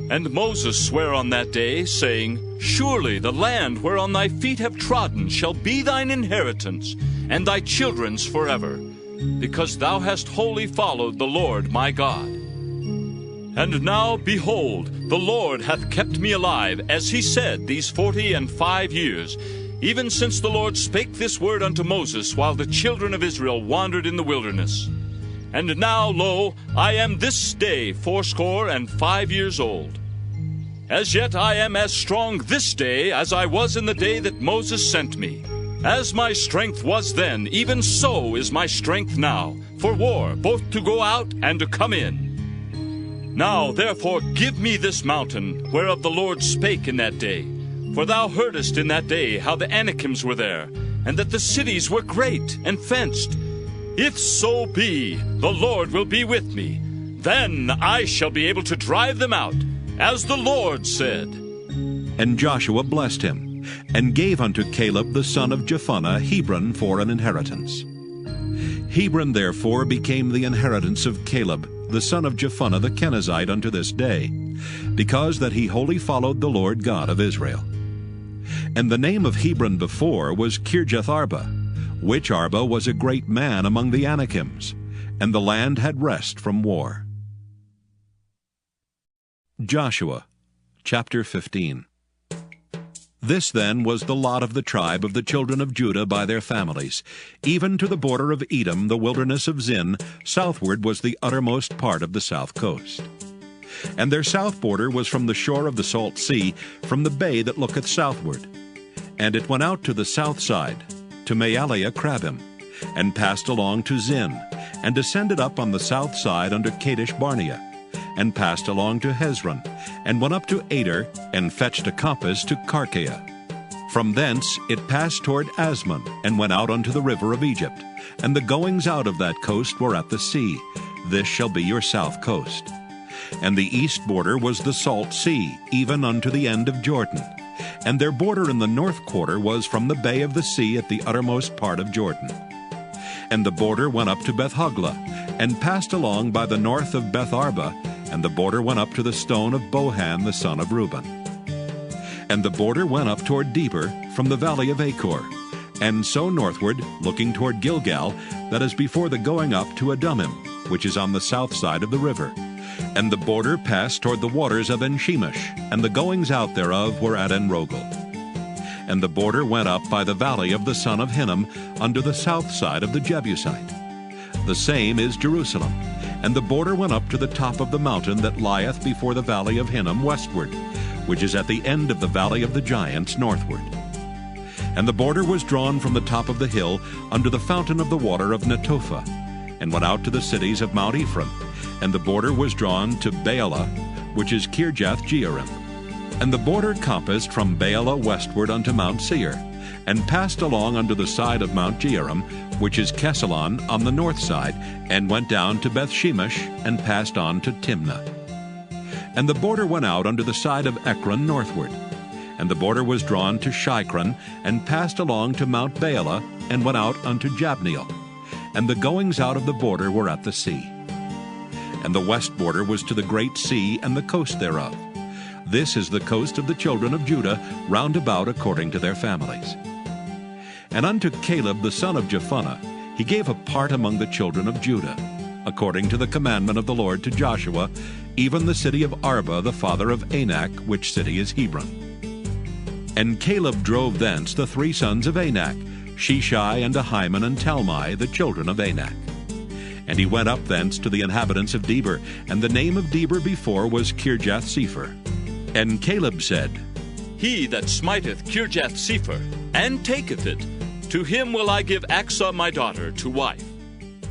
And Moses sware on that day, saying, Surely the land whereon thy feet have trodden shall be thine inheritance, and thy children's forever, because thou hast wholly followed the Lord my God. And now, behold, the Lord hath kept me alive, as he said, these 45 years, even since the Lord spake this word unto Moses, while the children of Israel wandered in the wilderness. And now, lo, I am this day 85 years old. As yet I am as strong this day as I was in the day that Moses sent me. As my strength was then, even so is my strength now, for war, both to go out and to come in. Now therefore give me this mountain, whereof the Lord spake in that day. For thou heardest in that day how the Anakims were there, and that the cities were great and fenced. If so be the Lord will be with me, then I shall be able to drive them out, as the Lord said. And Joshua blessed him, and gave unto Caleb the son of Jephunneh Hebron for an inheritance. Hebron therefore became the inheritance of Caleb, the son of Jephunneh the Kenizzite, unto this day, because that he wholly followed the Lord God of Israel. And the name of Hebron before was Kirjath-arba, which Arba was a great man among the Anakims, and the land had rest from war. Joshua chapter 15. This then was the lot of the tribe of the children of Judah by their families. Even to the border of Edom, the wilderness of Zin, southward was the uttermost part of the south coast. And their south border was from the shore of the salt sea, from the bay that looketh southward. And it went out to the south side, to Maaliah Crabbim, and passed along to Zin, and descended up on the south side under Kadesh Barnea, and passed along to Hezron, and went up to Ader, and fetched a compass to Karkea. From thence it passed toward Asmon, and went out unto the river of Egypt, and the goings out of that coast were at the sea. This shall be your south coast. And the east border was the salt sea, even unto the end of Jordan. And their border in the north quarter was from the bay of the sea at the uttermost part of Jordan. And the border went up to Beth-hoglah, and passed along by the north of Beth-arba, and the border went up to the stone of Bohan the son of Reuben. And the border went up toward Deber from the valley of Achor, and so northward, looking toward Gilgal, that is before the going up to Adumim, which is on the south side of the river. And the border passed toward the waters of En-shemesh, and the goings out thereof were at En-rogel. And the border went up by the valley of the son of Hinnom, under the south side of the Jebusite. The same is Jerusalem. And the border went up to the top of the mountain that lieth before the valley of Hinnom westward, which is at the end of the valley of the giants northward. And the border was drawn from the top of the hill under the fountain of the water of Netophah, and went out to the cities of Mount Ephraim. And the border was drawn to Baalah, which is Kirjath-jearim. And the border compassed from Baalah westward unto Mount Seir, and passed along under the side of Mount Jearim, which is Kesalon on the north side, and went down to Beth-shemesh, and passed on to Timnah. And the border went out under the side of Ekron northward. And the border was drawn to Shikron, and passed along to Mount Baalah, and went out unto Jabneel. And the goings out of the border were at the sea. And the west border was to the great sea and the coast thereof. This is the coast of the children of Judah, round about according to their families. And unto Caleb the son of Jephunneh he gave a part among the children of Judah, according to the commandment of the Lord to Joshua, even the city of Arba the father of Anak, which city is Hebron. And Caleb drove thence the three sons of Anak, Sheshai and Ahiman and Talmai, the children of Anak. And he went up thence to the inhabitants of Deber, and the name of Deber before was Kirjath-sepher. And Caleb said, He that smiteth Kirjath-sepher, and taketh it, to him will I give Achsah my daughter to wife.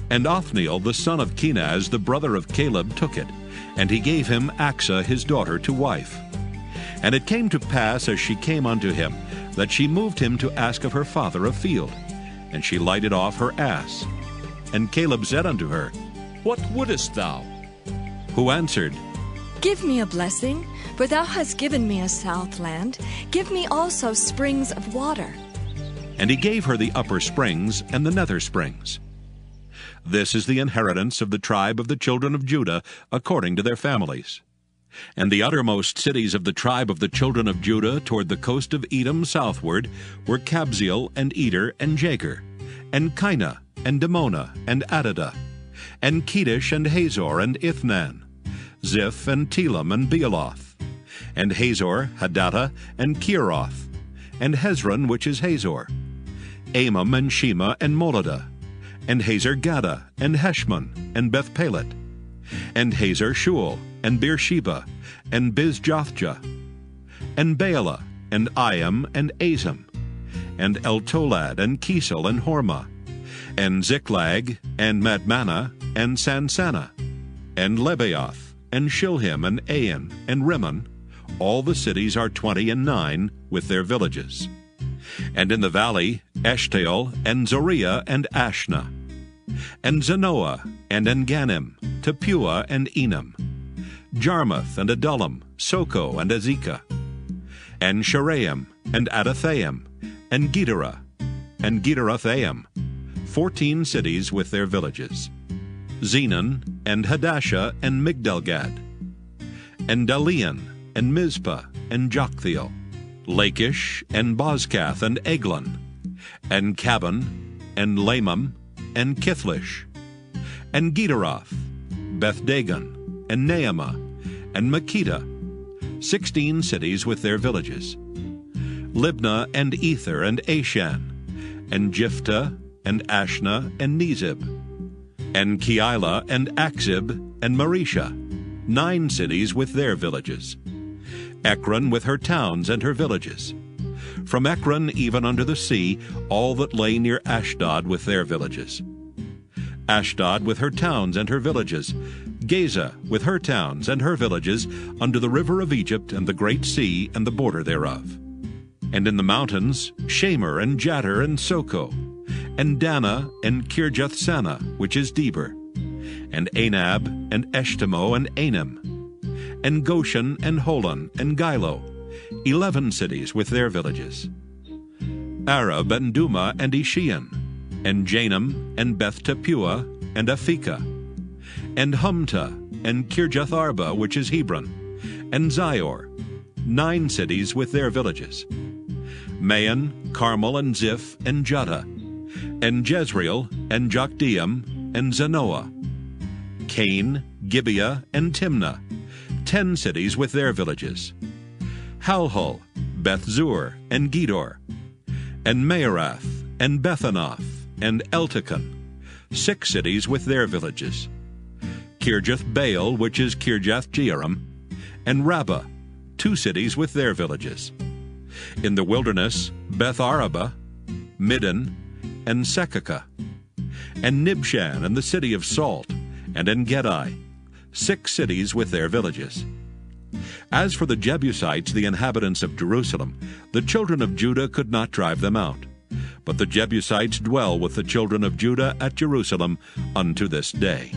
And Othniel the son of Kenaz, the brother of Caleb, took it, and he gave him Achsah his daughter to wife. And it came to pass, as she came unto him, that she moved him to ask of her father a field, and she lighted off her ass. And Caleb said unto her, What wouldest thou? Who answered, Give me a blessing, for thou hast given me a south land. Give me also springs of water. And he gave her the upper springs and the nether springs. This is the inheritance of the tribe of the children of Judah, according to their families. And the uttermost cities of the tribe of the children of Judah toward the coast of Edom southward were Kabzeel and Eder and Jagur, and Kinah and Dimona and Adadah, and Kedesh and Hazor and Ithnan, Ziph and Telam and Bealoth, and Hazor, Hadattah, and Kieroth, and Hezron, which is Hazor, Amam and Shema and Moladah, and Hazar-Gaddah, and Heshmon, and Beth-pelet, and Hazar-shual, and Beersheba, and Bizjothjah, and Baalah, and Iam, and Azam, and Eltolad, and Kesel, and Hormah, and Ziklag, and Madmanah, and Sansannah, and Lebaoth, and Shilhim, and Ain, and Rimmon. All the cities are 29, with their villages. And in the valley, Eshtaol, and Zoriah, and Ashna. and Zanoah, and Engannim, Tapua, and Enam, Jarmuth, and Adullam, Soko, and Azekah, and Sharaim, and Adathaim, and Gederah, and Gederathim, 14 cities with their villages, Zenon, and Hadashah, and Migdalgad, and Dalian, and Mizpah, and Joktheel, Lachish, and Bozkath, and Eglon, and Caban, and Lamam, and Kithlish, and Gederoth, Beth-dagon, and Naamah, and Makkedah, 16 cities with their villages, Libnah, and Ether, and Ashan, and Jiphthah, and Ashna, and Nezib, and Keilah, and Akzib, and Maresha, 9 cities with their villages, Ekron with her towns and her villages, from Ekron even unto the sea, all that lay near Ashdod with their villages, Ashdod with her towns and her villages, Gaza with her towns and her villages, unto the river of Egypt and the great sea and the border thereof. And in the mountains, Shamer, and Jatter, and Soko, and Dana, and Kirjath-sana, which is Deber, and Anab, and Eshtemoh, and Anim, and Goshen, and Holon, and Gilo, 11 cities with their villages, Arab, and Duma, and Ishian, and Janam, and Beth-tapua, and Aphekah, and Humta, and Kirjath-arba, which is Hebron, and Zior, 9 cities with their villages, Maon, Carmel, and Ziph, and Juttah, and Jezreel, and Jokdeam, and Zanoah, Cain, Gibeah, and Timnah, 10 cities with their villages, Halhul, Beth-zur, and Gedor, and Maarath, and Bethanoth, and Eltekon, 6 cities with their villages, Kirjath-baal, which is Kirjath-jearim, and Rabbah, 2 cities with their villages. In the wilderness, Beth-araba, Middin, and Sekakah, and Nibshan, and the city of Salt, and En-gedi, 6 cities with their villages. As for the Jebusites, the inhabitants of Jerusalem, the children of Judah could not drive them out. But the Jebusites dwell with the children of Judah at Jerusalem unto this day.